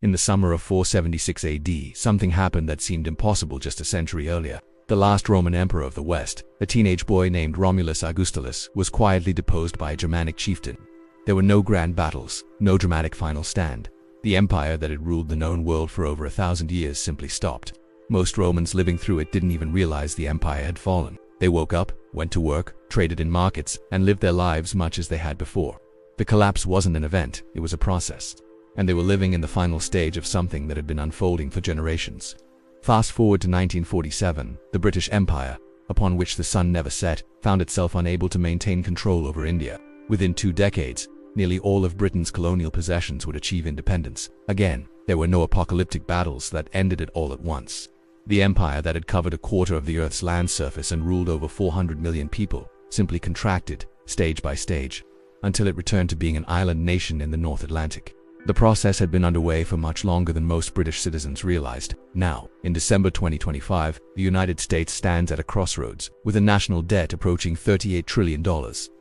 In the summer of 476 AD, something happened that seemed impossible just a century earlier. The last Roman emperor of the West, a teenage boy named Romulus Augustulus, was quietly deposed by a Germanic chieftain. There were no grand battles, no dramatic final stand. The empire that had ruled the known world for over 1,000 years simply stopped. Most Romans living through it didn't even realize the empire had fallen. They woke up, went to work, traded in markets, and lived their lives much as they had before. The collapse wasn't an event, it was a process. And they were living in the final stage of something that had been unfolding for generations. Fast forward to 1947, the British Empire, upon which the sun never set, found itself unable to maintain control over India. Within 2 decades, nearly all of Britain's colonial possessions would achieve independence. Again, there were no apocalyptic battles that ended it all at once. The empire that had covered a quarter of the Earth's land surface and ruled over 400 million people simply contracted, stage by stage, until it returned to being an island nation in the North Atlantic. The process had been underway for much longer than most British citizens realized. Now, in December 2025, the United States stands at a crossroads, with a national debt approaching $38 trillion,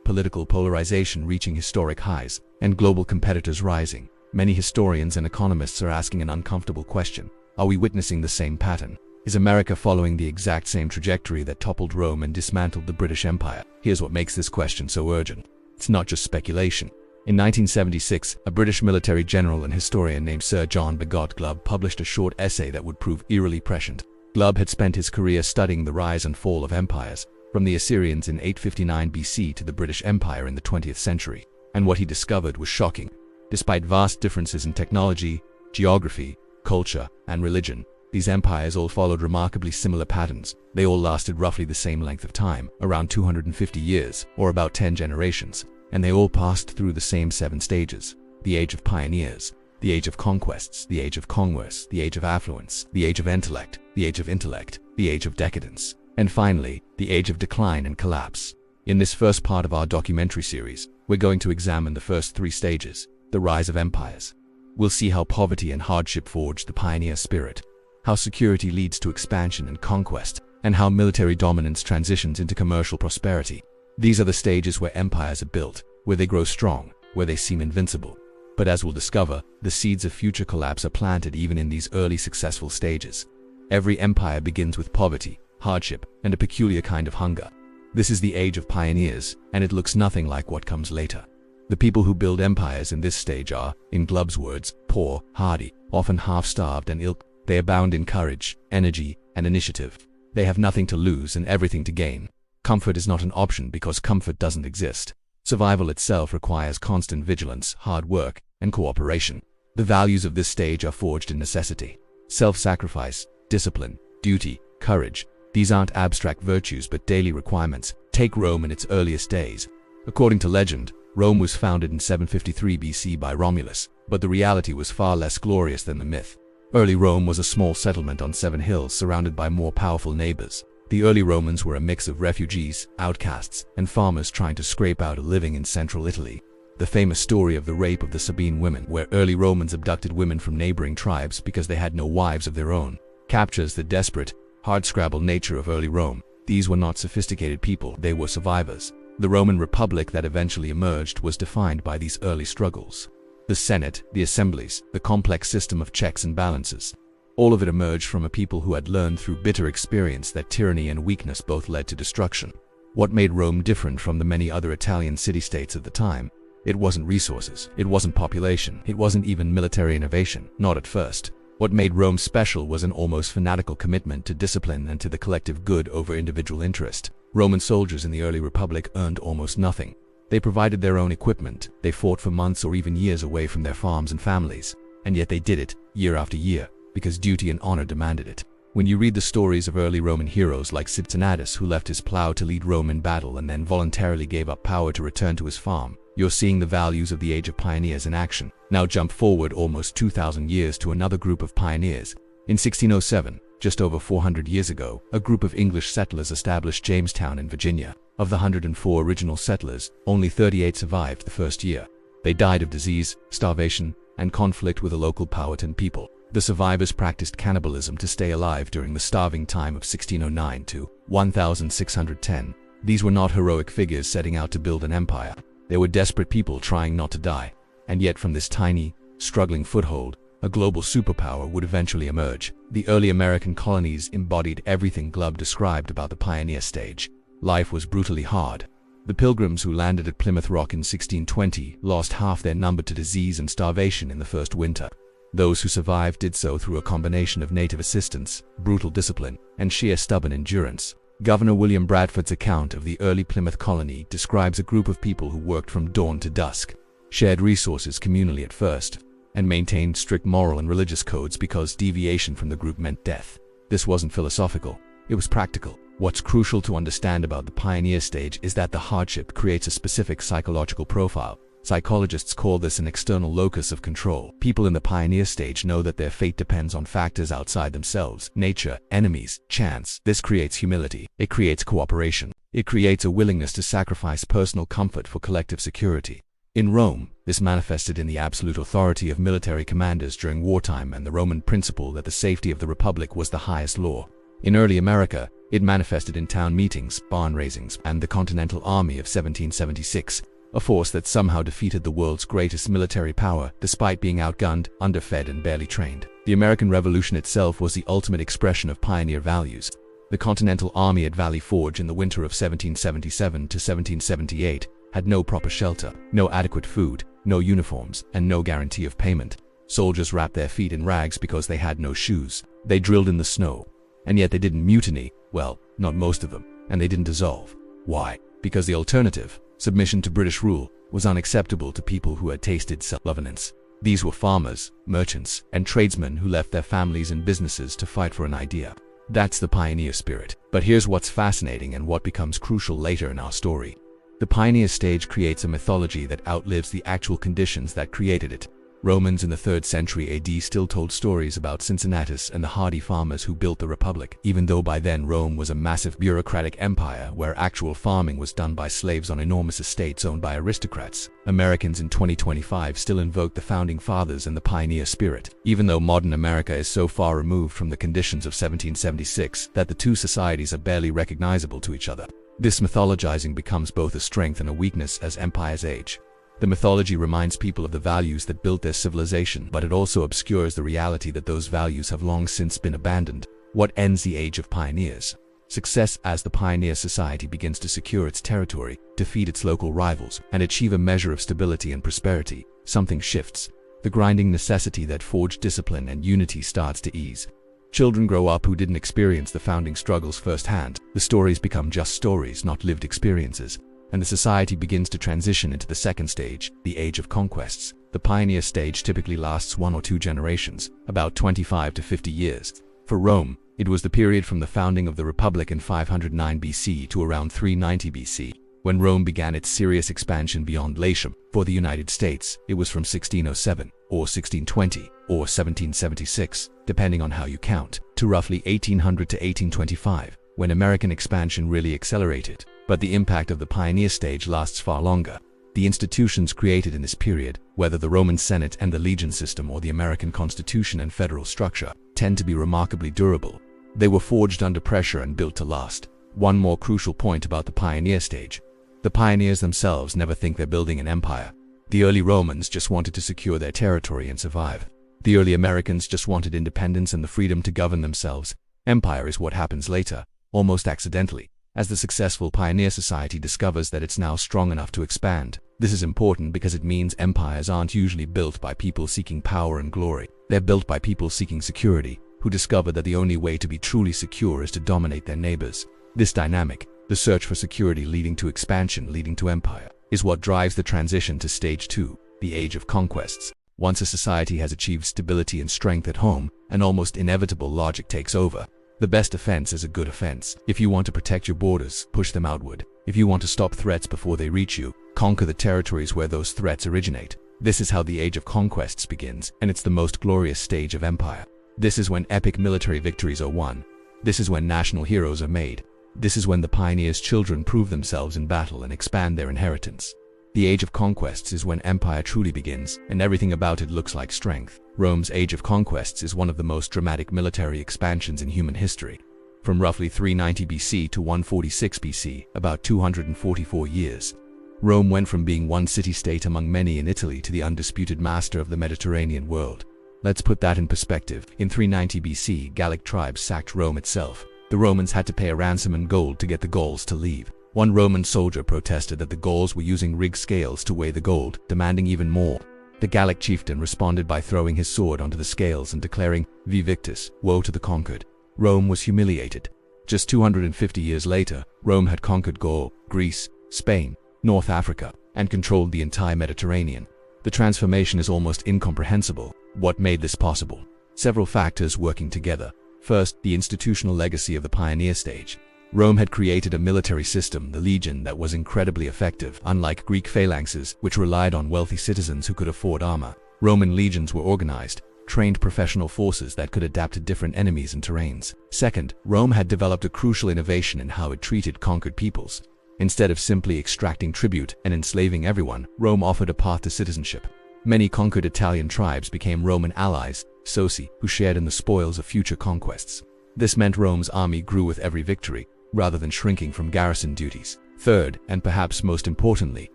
political polarization reaching historic highs, and global competitors rising. Many historians and economists are asking an uncomfortable question. Are we witnessing the same pattern? Is America following the exact same trajectory that toppled Rome and dismantled the British Empire? Here's what makes this question so urgent. It's not just speculation. In 1976, a British military general and historian named Sir John Glubb published a short essay that would prove eerily prescient. Glubb had spent his career studying the rise and fall of empires, from the Assyrians in 859 BC to the British Empire in the 20th century. And what he discovered was shocking. Despite vast differences in technology, geography, culture, and religion, these empires all followed remarkably similar patterns. They all lasted roughly the same length of time, around 250 years, or about 10 generations. And they all passed through the same 7 stages: the age of pioneers, the age of conquests, the age of commerce, the age of affluence, the age of intellect, the age of intellect, the age of decadence, and finally, the age of decline and collapse. In this first part of our documentary series, we're going to examine the first 3 stages, the rise of empires. We'll see how poverty and hardship forged the pioneer spirit, how security leads to expansion and conquest, and how military dominance transitions into commercial prosperity. These are the stages where empires are built, where they grow strong, where they seem invincible. But as we'll discover, the seeds of future collapse are planted even in these early successful stages. Every empire begins with poverty, hardship, and a peculiar kind of hunger. This is the age of pioneers, and it looks nothing like what comes later. The people who build empires in this stage are, in Glubb's words, poor, hardy, often half-starved and ill. They abound in courage, energy, and initiative. They have nothing to lose and everything to gain. Comfort is not an option because comfort doesn't exist. Survival itself requires constant vigilance, hard work, and cooperation. The values of this stage are forged in necessity. Self-sacrifice, discipline, duty, courage. These aren't abstract virtues but daily requirements. Take Rome in its earliest days. According to legend, Rome was founded in 753 BC by Romulus, but the reality was far less glorious than the myth. Early Rome was a small settlement on 7 hills surrounded by more powerful neighbors. The early Romans were a mix of refugees, outcasts, and farmers trying to scrape out a living in central Italy. The famous story of the rape of the Sabine women, where early Romans abducted women from neighboring tribes because they had no wives of their own, captures the desperate, hardscrabble nature of early Rome. These were not sophisticated people, they were survivors. The Roman Republic that eventually emerged was defined by these early struggles. The Senate, the assemblies, the complex system of checks and balances. All of it emerged from a people who had learned through bitter experience that tyranny and weakness both led to destruction. What made Rome different from the many other Italian city-states of the time? It wasn't resources, it wasn't population, it wasn't even military innovation, not at first. What made Rome special was an almost fanatical commitment to discipline and to the collective good over individual interest. Roman soldiers in the early Republic earned almost nothing. They provided their own equipment, they fought for months or even years away from their farms and families. And yet they did it, year after year, because duty and honor demanded it. When you read the stories of early Roman heroes like Cincinnatus, who left his plow to lead Rome in battle and then voluntarily gave up power to return to his farm, you're seeing the values of the age of pioneers in action. Now jump forward almost 2,000 years to another group of pioneers. In 1607, just over 400 years ago, a group of English settlers established Jamestown in Virginia. Of the 104 original settlers, only 38 survived the first year. They died of disease, starvation, and conflict with the local Powhatan people. The survivors practiced cannibalism to stay alive during the starving time of 1609 to 1610. These were not heroic figures setting out to build an empire. They were desperate people trying not to die. And yet from this tiny, struggling foothold, A global superpower would eventually emerge. The early American colonies embodied everything Glubb described about the pioneer stage. Life was brutally hard. The Pilgrims who landed at Plymouth Rock in 1620 lost half their number to disease and starvation in the first winter. Those who survived did so through a combination of native assistance, brutal discipline, and sheer stubborn endurance. Governor William Bradford's account of the early Plymouth colony describes a group of people who worked from dawn to dusk, shared resources communally at first, and maintained strict moral and religious codes because deviation from the group meant death. This wasn't philosophical, it was practical. What's crucial to understand about the pioneer stage is that the hardship creates a specific psychological profile. Psychologists call this an external locus of control. People in the pioneer stage know that their fate depends on factors outside themselves: nature, enemies, chance. This creates humility. It creates cooperation. It creates a willingness to sacrifice personal comfort for collective security. In Rome, this manifested in the absolute authority of military commanders during wartime and the Roman principle that the safety of the republic was the highest law. In early America, it manifested in town meetings, barn raisings, and the Continental Army of 1776, a force that somehow defeated the world's greatest military power despite being outgunned, underfed, and barely trained. The American Revolution itself was the ultimate expression of pioneer values. The Continental Army at Valley Forge in the winter of 1777 to 1778 had no proper shelter, no adequate food, no uniforms, and no guarantee of payment. Soldiers wrapped their feet in rags because they had no shoes. They drilled in the snow. And yet they didn't mutiny. Well, not most of them. And they didn't dissolve. Why? Because the alternative, submission to British rule, was unacceptable to people who had tasted self-governance. These were farmers, merchants, and tradesmen who left their families and businesses to fight for an idea. That's the pioneer spirit. But here's what's fascinating and what becomes crucial later in our story. The pioneer stage creates a mythology that outlives the actual conditions that created it. Romans in the 3rd century AD still told stories about Cincinnatus and the hardy farmers who built the Republic, even though by then Rome was a massive bureaucratic empire where actual farming was done by slaves on enormous estates owned by aristocrats. Americans in 2025 still invoke the Founding Fathers and the pioneer spirit, even though modern America is so far removed from the conditions of 1776 that the two societies are barely recognizable to each other. This mythologizing becomes both a strength and a weakness as empires age. The mythology reminds people of the values that built their civilization, but it also obscures the reality that those values have long since been abandoned. What ends the age of pioneers? Success as the pioneer society begins to secure its territory, defeat its local rivals, and achieve a measure of stability and prosperity. Something shifts. The grinding necessity that forged discipline and unity starts to ease. Children grow up who didn't experience the founding struggles firsthand. The stories become just stories, not lived experiences. And the society begins to transition into the second stage, the age of conquests. The pioneer stage typically lasts 1 or 2 generations, about 25 to 50 years. For Rome, it was the period from the founding of the Republic in 509 BC to around 390 BC, when Rome began its serious expansion beyond Latium. For the United States, it was from 1607, or 1620, or 1776, depending on how you count, to roughly 1800 to 1825, when American expansion really accelerated. But the impact of the pioneer stage lasts far longer. The institutions created in this period, whether the Roman Senate and the legion system or the American Constitution and federal structure, tend to be remarkably durable. They were forged under pressure and built to last. One more crucial point about the pioneer stage. The pioneers themselves never think they're building an empire. The early Romans just wanted to secure their territory and survive. The early Americans just wanted independence and the freedom to govern themselves. Empire is what happens later, almost accidentally, as the successful pioneer society discovers that it's now strong enough to expand. This is important because it means empires aren't usually built by people seeking power and glory. They're built by people seeking security, who discover that the only way to be truly secure is to dominate their neighbors. This dynamic, the search for security leading to expansion leading to empire, is what drives the transition to stage 2, the age of conquests. Once a society has achieved stability and strength at home, an almost inevitable logic takes over. The best defense is a good offense. If you want to protect your borders, push them outward. If you want to stop threats before they reach you, conquer the territories where those threats originate. This is how the age of conquests begins, and it's the most glorious stage of empire. This is when epic military victories are won. This is when national heroes are made. This is when the pioneers' children prove themselves in battle and expand their inheritance. The age of conquests is when empire truly begins, and everything about it looks like strength. Rome's age of conquests is one of the most dramatic military expansions in human history. From roughly 390 BC to 146 BC, about 244 years, Rome went from being one city-state among many in Italy to the undisputed master of the Mediterranean world. Let's put that in perspective. In 390 BC, Gallic tribes sacked Rome itself. The Romans had to pay a ransom in gold to get the Gauls to leave. One Roman soldier protested that the Gauls were using rigged scales to weigh the gold, demanding even more. The Gallic chieftain responded by throwing his sword onto the scales and declaring, "Vi victis," woe to the conquered. Rome was humiliated. Just 250 years later, Rome had conquered Gaul, Greece, Spain, North Africa, and controlled the entire Mediterranean. The transformation is almost incomprehensible. What made this possible? Several factors working together. First, the institutional legacy of the pioneer stage. Rome had created a military system, the legion, that was incredibly effective. Unlike Greek phalanxes, which relied on wealthy citizens who could afford armor, Roman legions were organized, trained professional forces that could adapt to different enemies and terrains. Second, Rome had developed a crucial innovation in how it treated conquered peoples. Instead of simply extracting tribute and enslaving everyone, Rome offered a path to citizenship. Many conquered Italian tribes became Roman allies, soci, who shared in the spoils of future conquests. This meant Rome's army grew with every victory, rather than shrinking from garrison duties. Third, and perhaps most importantly,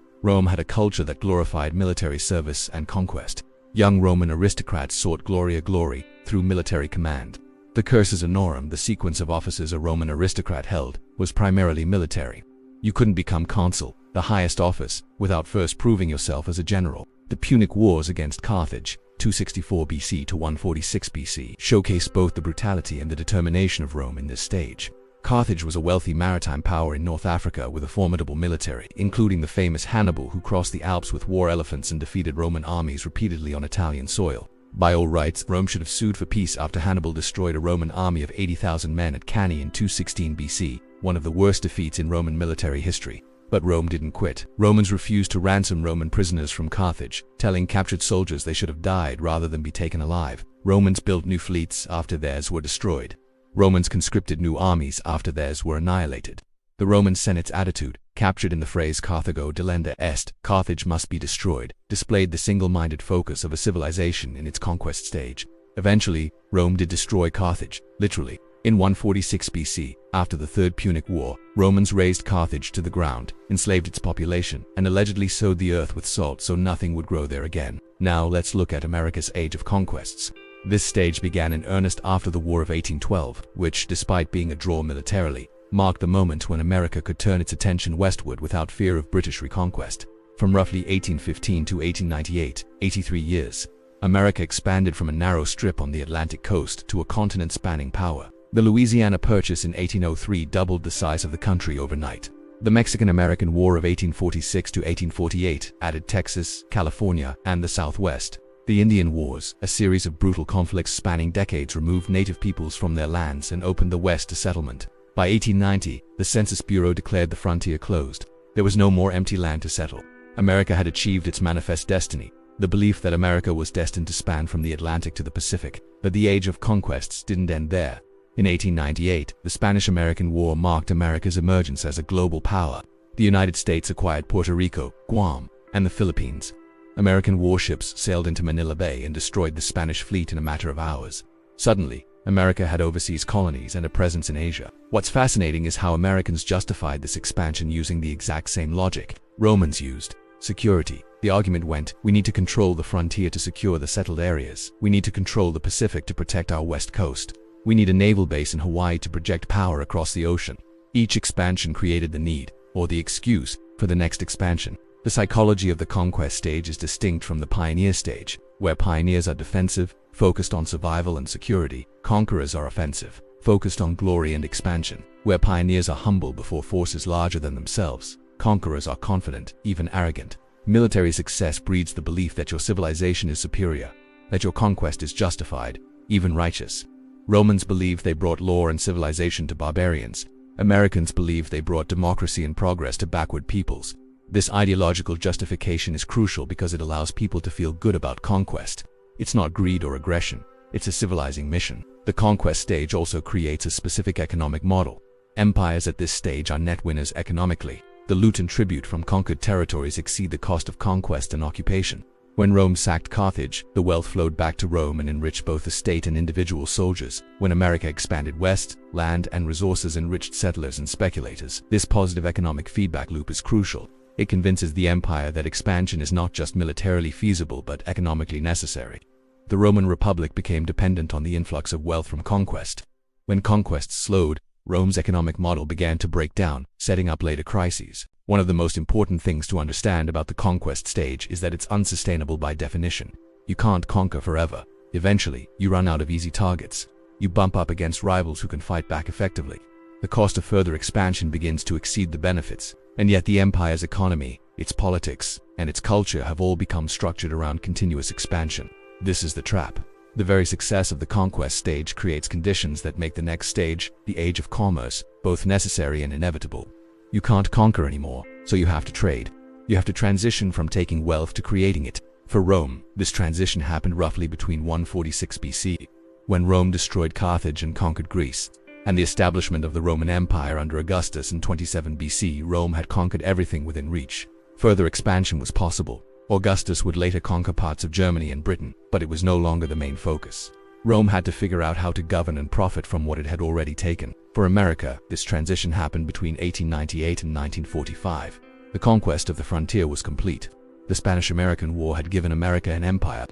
Rome had a culture that glorified military service and conquest. Young Roman aristocrats sought glory through military command. The cursus honorum, the sequence of offices a Roman aristocrat held, was primarily military. You couldn't become consul, the highest office, without first proving yourself as a general. The Punic Wars against Carthage, 264 BC to 146 BC, showcased both the brutality and the determination of Rome in this stage. Carthage was a wealthy maritime power in North Africa with a formidable military, including the famous Hannibal, who crossed the Alps with war elephants and defeated Roman armies repeatedly on Italian soil. By all rights, Rome should have sued for peace after Hannibal destroyed a Roman army of 80,000 men at Cannae in 216 BC, one of the worst defeats in Roman military history. But Rome didn't quit. Romans refused to ransom Roman prisoners from Carthage, telling captured soldiers they should have died rather than be taken alive. Romans built new fleets after theirs were destroyed. Romans conscripted new armies after theirs were annihilated. The Roman Senate's attitude, captured in the phrase Carthago delenda est, Carthage must be destroyed, displayed the single-minded focus of a civilization in its conquest stage. Eventually, Rome did destroy Carthage, literally. In 146 BC, after the Third Punic War, Romans razed Carthage to the ground, enslaved its population, and allegedly sowed the earth with salt so nothing would grow there again. Now let's look at America's Age of Conquests. This stage began in earnest after the War of 1812, which, despite being a draw militarily, marked the moment when America could turn its attention westward without fear of British reconquest. From roughly 1815 to 1898, 83 years, America expanded from a narrow strip on the Atlantic coast to a continent-spanning power. The Louisiana Purchase in 1803 doubled the size of the country overnight. The Mexican-American War of 1846 to 1848 added Texas, California, and the Southwest. The Indian Wars, a series of brutal conflicts spanning decades, removed native peoples from their lands and opened the West to settlement. By 1890, the Census Bureau declared the frontier closed. There was no more empty land to settle. America had achieved its manifest destiny, the belief that America was destined to span from the Atlantic to the Pacific. But the age of conquests didn't end there. In 1898, the Spanish-American War marked America's emergence as a global power. The United States acquired Puerto Rico, Guam, and the Philippines. American warships sailed into Manila Bay and destroyed the Spanish fleet in a matter of hours. Suddenly, America had overseas colonies and a presence in Asia. What's fascinating is how Americans justified this expansion using the exact same logic Romans used: security. The argument went, we need to control the frontier to secure the settled areas. We need to control the Pacific to protect our west coast. We need a naval base in Hawaii to project power across the ocean. Each expansion created the need, or the excuse, for the next expansion. The psychology of the conquest stage is distinct from the pioneer stage, where pioneers are defensive, focused on survival and security. Conquerors are offensive, focused on glory and expansion. Where pioneers are humble before forces larger than themselves, conquerors are confident, even arrogant. Military success breeds the belief that your civilization is superior, that your conquest is justified, even righteous. Romans believed they brought law and civilization to barbarians. Americans believed they brought democracy and progress to backward peoples. This ideological justification is crucial because it allows people to feel good about conquest. It's not greed or aggression, it's a civilizing mission. The conquest stage also creates a specific economic model. Empires at this stage are net winners economically. The loot and tribute from conquered territories exceed the cost of conquest and occupation. When Rome sacked Carthage, the wealth flowed back to Rome and enriched both the state and individual soldiers. When America expanded west, land and resources enriched settlers and speculators. This positive economic feedback loop is crucial. It convinces the empire that expansion is not just militarily feasible but economically necessary. The Roman Republic became dependent on the influx of wealth from conquest. When conquests slowed, Rome's economic model began to break down, setting up later crises. One of the most important things to understand about the conquest stage is that it's unsustainable by definition. You can't conquer forever. Eventually, you run out of easy targets. You bump up against rivals who can fight back effectively. The cost of further expansion begins to exceed the benefits, and yet the empire's economy, its politics, and its culture have all become structured around continuous expansion. This is the trap. The very success of the conquest stage creates conditions that make the next stage, the age of commerce, both necessary and inevitable. You can't conquer anymore, so you have to trade. You have to transition from taking wealth to creating it. For Rome, this transition happened roughly between 146 BC, when Rome destroyed Carthage and conquered Greece, and the establishment of the Roman Empire under Augustus in 27 BC. Rome had conquered everything within reach. Further expansion was possible. Augustus would later conquer parts of Germany and Britain, but it was no longer the main focus. Rome had to figure out how to govern and profit from what it had already taken. For America, this transition happened between 1898 and 1945. The conquest of the frontier was complete. The Spanish-American War had given America an empire.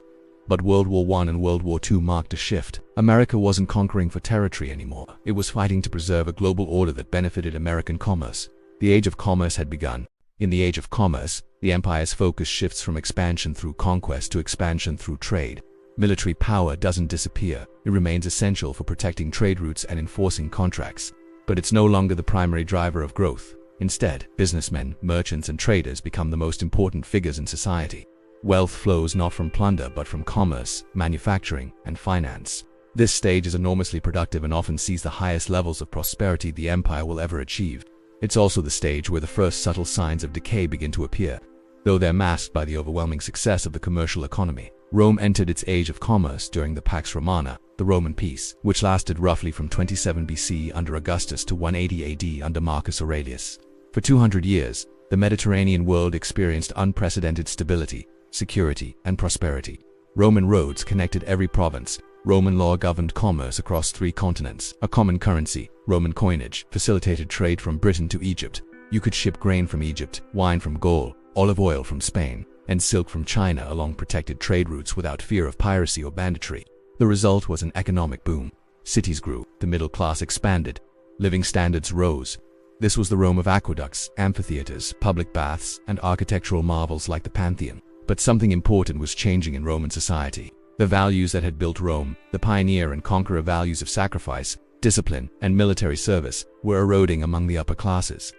But World War I and World War II marked a shift. America wasn't conquering for territory anymore. It was fighting to preserve a global order that benefited American commerce. The age of commerce had begun. In the age of commerce, the empire's focus shifts from expansion through conquest to expansion through trade. Military power doesn't disappear. It remains essential for protecting trade routes and enforcing contracts. But it's no longer the primary driver of growth. Instead, businessmen, merchants, and traders become the most important figures in society. Wealth flows not from plunder but from commerce, manufacturing, and finance. This stage is enormously productive and often sees the highest levels of prosperity the empire will ever achieve. It's also the stage where the first subtle signs of decay begin to appear, though they're masked by the overwhelming success of the commercial economy. Rome entered its age of commerce during the Pax Romana, the Roman peace, which lasted roughly from 27 BC under Augustus to 180 AD under Marcus Aurelius. For 200 years, the Mediterranean world experienced unprecedented stability, security, and prosperity. Roman roads connected every province. Roman law governed commerce across 3 continents. A common currency, Roman coinage, facilitated trade from Britain to Egypt. You could ship grain from Egypt, wine from Gaul, olive oil from Spain, and silk from China along protected trade routes without fear of piracy or banditry. The result was an economic boom. Cities grew, the middle class expanded, living standards rose. This was the Rome of aqueducts, amphitheaters, public baths, and architectural marvels like the Pantheon. But something important was changing in Roman society. The values that had built Rome, the pioneer and conqueror values of sacrifice, discipline, and military service, were eroding among the upper classes.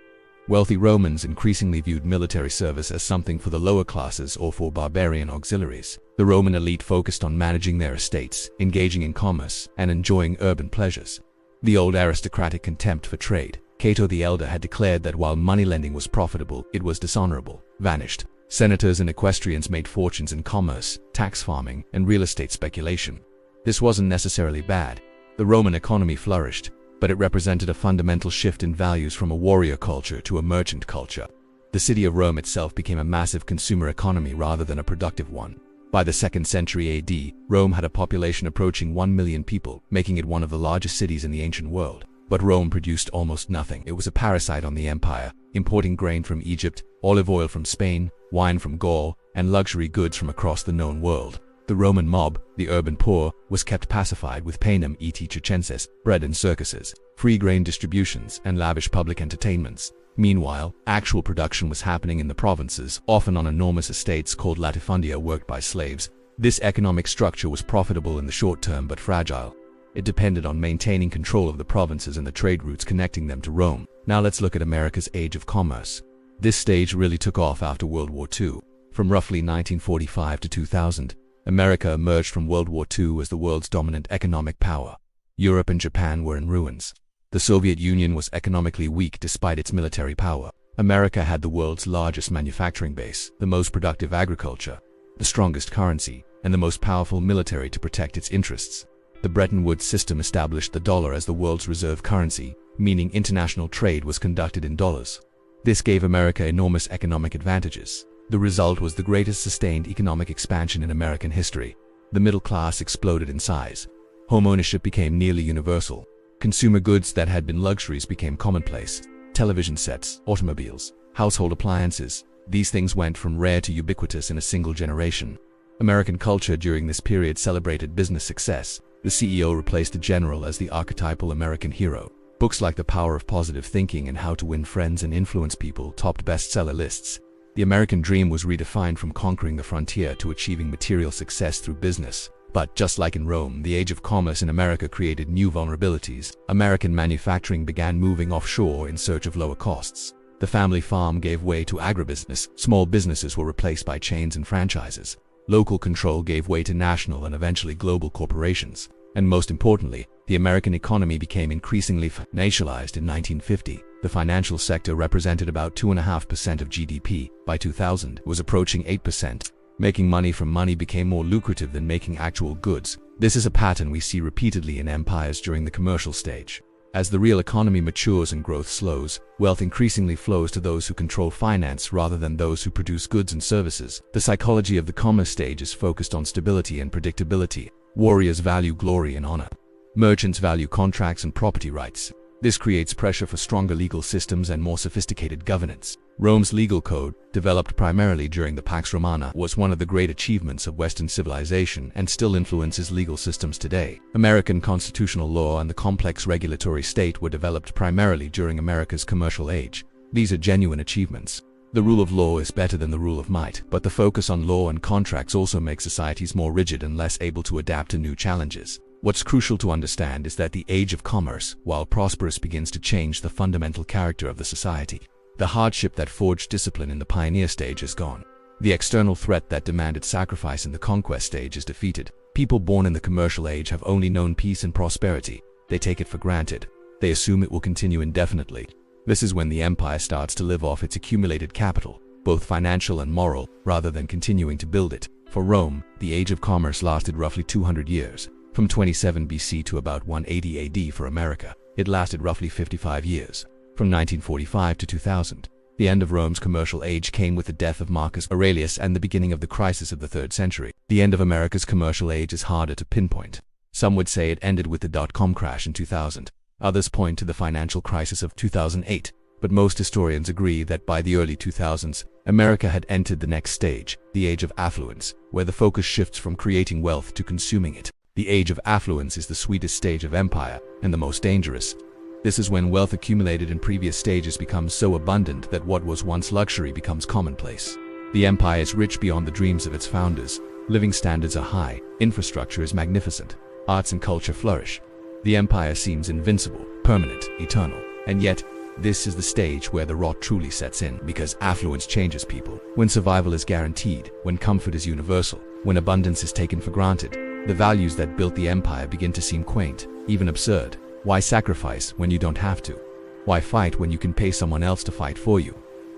Wealthy Romans increasingly viewed military service as something for the lower classes or for barbarian auxiliaries. The Roman elite focused on managing their estates, engaging in commerce, and enjoying urban pleasures. The old aristocratic contempt for trade, Cato the Elder had declared that while moneylending was profitable, it was dishonorable, vanished. Senators and equestrians made fortunes in commerce, tax farming, and real estate speculation. This wasn't necessarily bad. The Roman economy flourished, but it represented a fundamental shift in values from a warrior culture to a merchant culture. The city of Rome itself became a massive consumer economy rather than a productive one. By the 2nd century AD, Rome had a population approaching 1 million people, making it one of the largest cities in the ancient world. But Rome produced almost nothing. It was a parasite on the empire, importing grain from Egypt, olive oil from Spain, wine from Gaul, and luxury goods from across the known world. The Roman mob, the urban poor, was kept pacified with panem et circenses, bread and circuses, free grain distributions, and lavish public entertainments. Meanwhile, actual production was happening in the provinces, often on enormous estates called latifundia worked by slaves. This economic structure was profitable in the short term but fragile. It depended on maintaining control of the provinces and the trade routes connecting them to Rome. Now let's look at America's age of commerce. This stage really took off after World War II. From roughly 1945 to 2000, America emerged from World War II as the world's dominant economic power. Europe and Japan were in ruins. The Soviet Union was economically weak despite its military power. America had the world's largest manufacturing base, the most productive agriculture, the strongest currency, and the most powerful military to protect its interests. The Bretton Woods system established the dollar as the world's reserve currency, meaning international trade was conducted in dollars. This gave America enormous economic advantages. The result was the greatest sustained economic expansion in American history. The middle class exploded in size. Home ownership became nearly universal. Consumer goods that had been luxuries became commonplace. Television sets, automobiles, household appliances. These things went from rare to ubiquitous in a single generation. American culture during this period celebrated business success. The CEO replaced the general as the archetypal American hero. Books like The Power of Positive Thinking and How to Win Friends and Influence People topped bestseller lists. The American dream was redefined from conquering the frontier to achieving material success through business. But just like in Rome, the age of commerce in America created new vulnerabilities. American manufacturing began moving offshore in search of lower costs. The family farm gave way to agribusiness. Small businesses were replaced by chains and franchises. Local control gave way to national and eventually global corporations. And most importantly, the American economy became increasingly financialized in 1950. The financial sector represented about 2.5% of GDP. By 2000, it was approaching 8%. Making money from money became more lucrative than making actual goods. This is a pattern we see repeatedly in empires during the commercial stage. As the real economy matures and growth slows, wealth increasingly flows to those who control finance rather than those who produce goods and services. The psychology of the commerce stage is focused on stability and predictability. Warriors value glory and honor. Merchants value contracts and property rights. This creates pressure for stronger legal systems and more sophisticated governance. Rome's legal code, developed primarily during the Pax Romana, was one of the great achievements of Western civilization and still influences legal systems today. American constitutional law and the complex regulatory state were developed primarily during America's commercial age. These are genuine achievements. The rule of law is better than the rule of might, but the focus on law and contracts also makes societies more rigid and less able to adapt to new challenges. What's crucial to understand is that the age of commerce, while prosperous, begins to change the fundamental character of the society. The hardship that forged discipline in the pioneer stage is gone. The external threat that demanded sacrifice in the conquest stage is defeated. People born in the commercial age have only known peace and prosperity. They take it for granted. They assume it will continue indefinitely. This is when the empire starts to live off its accumulated capital, both financial and moral, rather than continuing to build it. For Rome, the age of commerce lasted roughly 200 years. From 27 BC to about 180 AD for America, it lasted roughly 55 years. From 1945 to 2000, the end of Rome's commercial age came with the death of Marcus Aurelius and the beginning of the crisis of the 3rd century. The end of America's commercial age is harder to pinpoint. Some would say it ended with the dot-com crash in 2000. Others point to the financial crisis of 2008. But most historians agree that by the early 2000s, America had entered the next stage, the age of affluence, where the focus shifts from creating wealth to consuming it. The age of affluence is the sweetest stage of empire, and the most dangerous. This is when wealth accumulated in previous stages becomes so abundant that what was once luxury becomes commonplace. The empire is rich beyond the dreams of its founders. Living standards are high, infrastructure is magnificent, arts and culture flourish. The empire seems invincible, permanent, eternal. And yet, this is the stage where the rot truly sets in, because affluence changes people. When survival is guaranteed, when comfort is universal, when abundance is taken for granted, the values that built the empire begin to seem quaint, even absurd. Why sacrifice when you don't have to? Why fight when you can pay someone else to fight for you?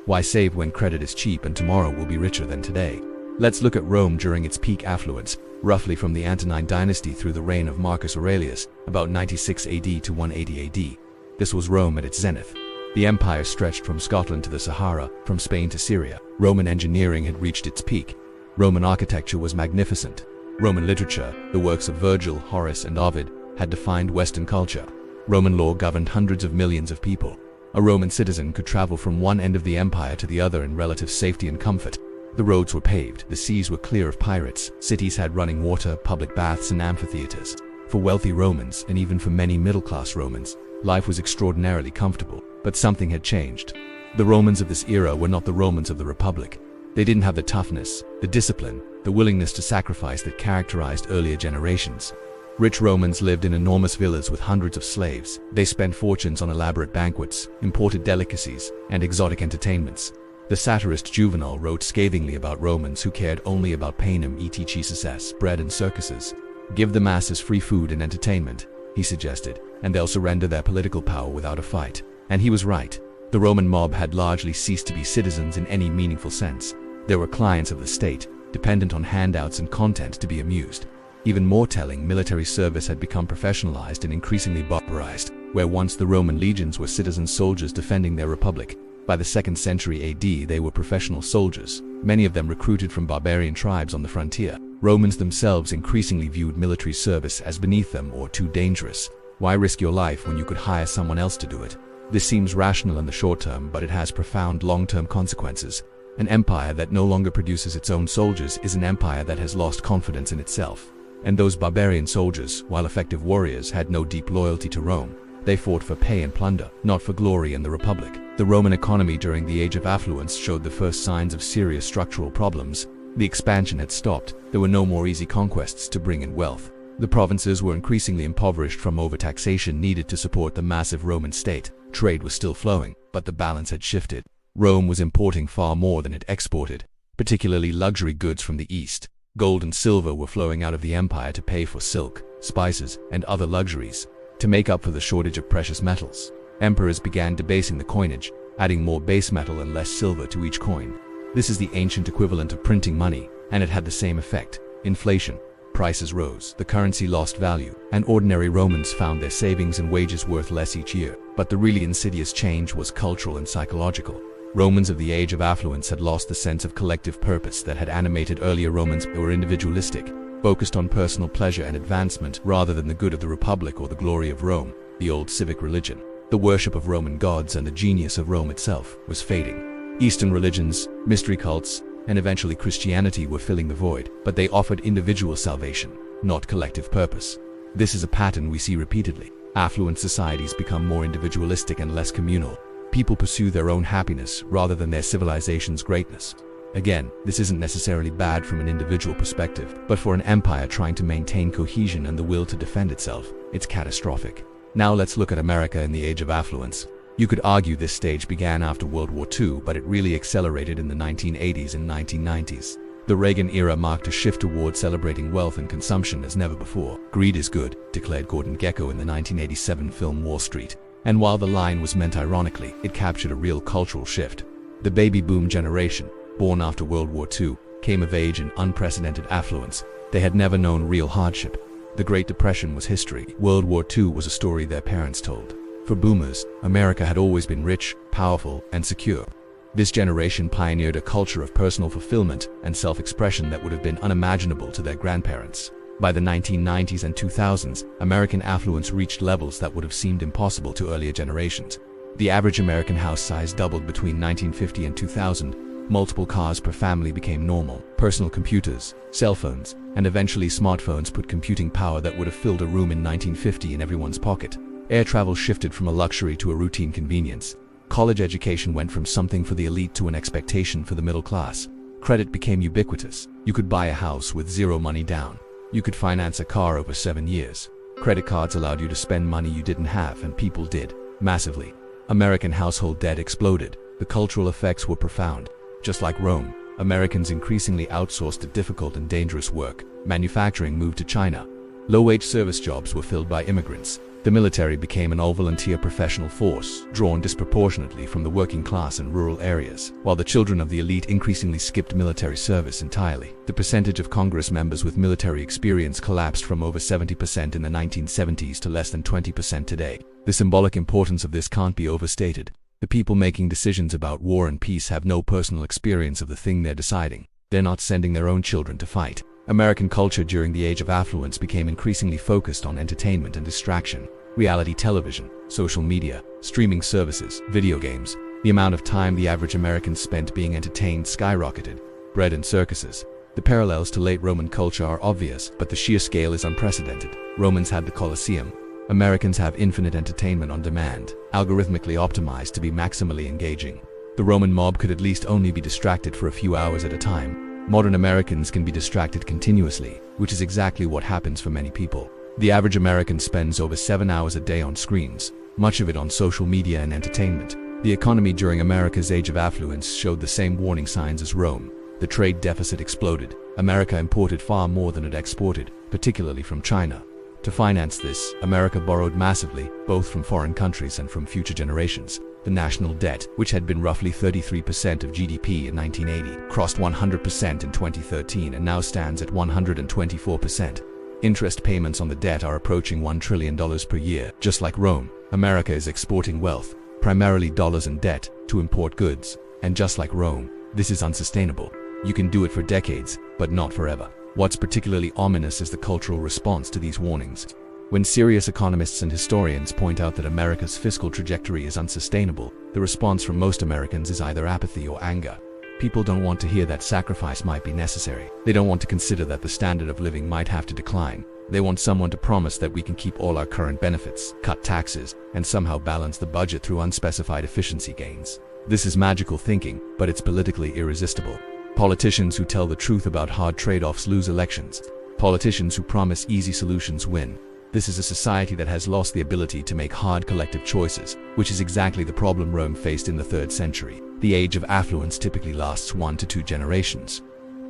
Why save when credit is cheap and tomorrow will be richer than today? Let's look at Rome during its peak affluence, roughly from the Antonine dynasty through the reign of Marcus Aurelius, about 96 AD to 180 AD. This was Rome at its zenith. The empire stretched from Scotland to the Sahara, from Spain to Syria. Roman engineering had reached its peak. Roman architecture was magnificent. Roman literature, the works of Virgil, Horace, and Ovid, had defined Western culture. Roman law governed hundreds of millions of people. A Roman citizen could travel from one end of the empire to the other in relative safety and comfort. The roads were paved, the seas were clear of pirates, cities had running water, public baths, and amphitheaters. For wealthy Romans, and even for many middle-class Romans, life was extraordinarily comfortable. But something had changed. The Romans of this era were not the Romans of the Republic. They didn't have the toughness, the discipline, the willingness to sacrifice that characterized earlier generations. Rich Romans lived in enormous villas with hundreds of slaves. They spent fortunes on elaborate banquets, imported delicacies, and exotic entertainments. The satirist Juvenal wrote scathingly about Romans who cared only about panem et circenses, bread and circuses. Give the masses free food and entertainment, he suggested, and they'll surrender their political power without a fight. And he was right. The Roman mob had largely ceased to be citizens in any meaningful sense. They were clients of the state, dependent on handouts and content to be amused. Even more telling, military service had become professionalized and increasingly barbarized, where once the Roman legions were citizen soldiers defending their republic. By the 2nd century AD, they were professional soldiers, many of them recruited from barbarian tribes on the frontier. Romans themselves increasingly viewed military service as beneath them or too dangerous. Why risk your life when you could hire someone else to do it? This seems rational in the short term, but it has profound long-term consequences. An empire that no longer produces its own soldiers is an empire that has lost confidence in itself. And those barbarian soldiers, while effective warriors, had no deep loyalty to Rome. They fought for pay and plunder, not for glory and the Republic. The Roman economy during the Age of Affluence showed the first signs of serious structural problems. The expansion had stopped. There were no more easy conquests to bring in wealth. The provinces were increasingly impoverished from overtaxation needed to support the massive Roman state. Trade was still flowing, but the balance had shifted. Rome was importing far more than it exported, particularly luxury goods from the east. Gold and silver were flowing out of the empire to pay for silk, spices, and other luxuries. To make up for the shortage of precious metals, emperors began debasing the coinage, adding more base metal and less silver to each coin. This is the ancient equivalent of printing money, and it had the same effect. Inflation. Prices rose, the currency lost value, and ordinary Romans found their savings and wages worth less each year. But the really insidious change was cultural and psychological. Romans of the Age of Affluence had lost the sense of collective purpose that had animated earlier Romans who were individualistic, focused on personal pleasure and advancement rather than the good of the Republic or the glory of Rome, the old civic religion. The worship of Roman gods and the genius of Rome itself was fading. Eastern religions, mystery cults, and eventually Christianity were filling the void, but they offered individual salvation, not collective purpose. This is a pattern we see repeatedly. Affluent societies become more individualistic and less communal. People pursue their own happiness rather than their civilization's greatness. Again, this isn't necessarily bad from an individual perspective, but for an empire trying to maintain cohesion and the will to defend itself, it's catastrophic. Now let's look at America in the Age of Affluence. You could argue this stage began after World War II, but it really accelerated in the 1980s and 1990s. The Reagan era marked a shift toward celebrating wealth and consumption as never before. Greed is good, declared Gordon Gekko in the 1987 film Wall Street. And while the line was meant ironically, it captured a real cultural shift. The baby boom generation, born after World War II, came of age in unprecedented affluence. They had never known real hardship. The Great Depression was history. World War II was a story their parents told. For boomers, America had always been rich, powerful, and secure. This generation pioneered a culture of personal fulfillment and self-expression that would have been unimaginable to their grandparents. By the 1990s and 2000s, American affluence reached levels that would have seemed impossible to earlier generations. The average American house size doubled between 1950 and 2000. Multiple cars per family became normal. Personal computers, cell phones, and eventually smartphones put computing power that would have filled a room in 1950 in everyone's pocket. Air travel shifted from a luxury to a routine convenience. College education went from something for the elite to an expectation for the middle class. Credit became ubiquitous. You could buy a house with zero money down. You could finance a car over 7 years. Credit cards allowed you to spend money you didn't have, and people did, massively. American household debt exploded. The cultural effects were profound. Just like Rome, Americans increasingly outsourced to difficult and dangerous work. Manufacturing moved to China. Low-wage service jobs were filled by immigrants. The military became an all-volunteer professional force, drawn disproportionately from the working class and rural areas, while the children of the elite increasingly skipped military service entirely. The percentage of Congress members with military experience collapsed from over 70% in the 1970s to less than 20% today. The symbolic importance of this can't be overstated. The people making decisions about war and peace have no personal experience of the thing they're deciding. They're not sending their own children to fight. American culture during the Age of Affluence became increasingly focused on entertainment and distraction. Reality television, social media, streaming services, video games. The amount of time the average American spent being entertained skyrocketed. Bread and circuses. The parallels to late Roman culture are obvious, but the sheer scale is unprecedented. Romans had the Colosseum. Americans have infinite entertainment on demand, algorithmically optimized to be maximally engaging. The Roman mob could at least only be distracted for a few hours at a time. Modern Americans can be distracted continuously, which is exactly what happens for many people. The average American spends over 7 hours a day on screens, much of it on social media and entertainment. The economy during America's Age of Affluence showed the same warning signs as Rome. The trade deficit exploded. America imported far more than it exported, particularly from China. To finance this, America borrowed massively, both from foreign countries and from future generations. The national debt, which had been roughly 33% of GDP in 1980, crossed 100% in 2013 and now stands at 124%. Interest payments on the debt are approaching $1 trillion per year. Just like Rome, America is exporting wealth, primarily dollars and debt, to import goods. And just like Rome, this is unsustainable. You can do it for decades, but not forever. What's particularly ominous is the cultural response to these warnings. When serious economists and historians point out that America's fiscal trajectory is unsustainable, the response from most Americans is either apathy or anger. People don't want to hear that sacrifice might be necessary. They don't want to consider that the standard of living might have to decline. They want someone to promise that we can keep all our current benefits, cut taxes, and somehow balance the budget through unspecified efficiency gains. This is magical thinking, but it's politically irresistible. Politicians who tell the truth about hard trade-offs lose elections. Politicians who promise easy solutions win. This is a society that has lost the ability to make hard collective choices, which is exactly the problem Rome faced in the 3rd century. The age of affluence typically lasts 1 to 2 generations.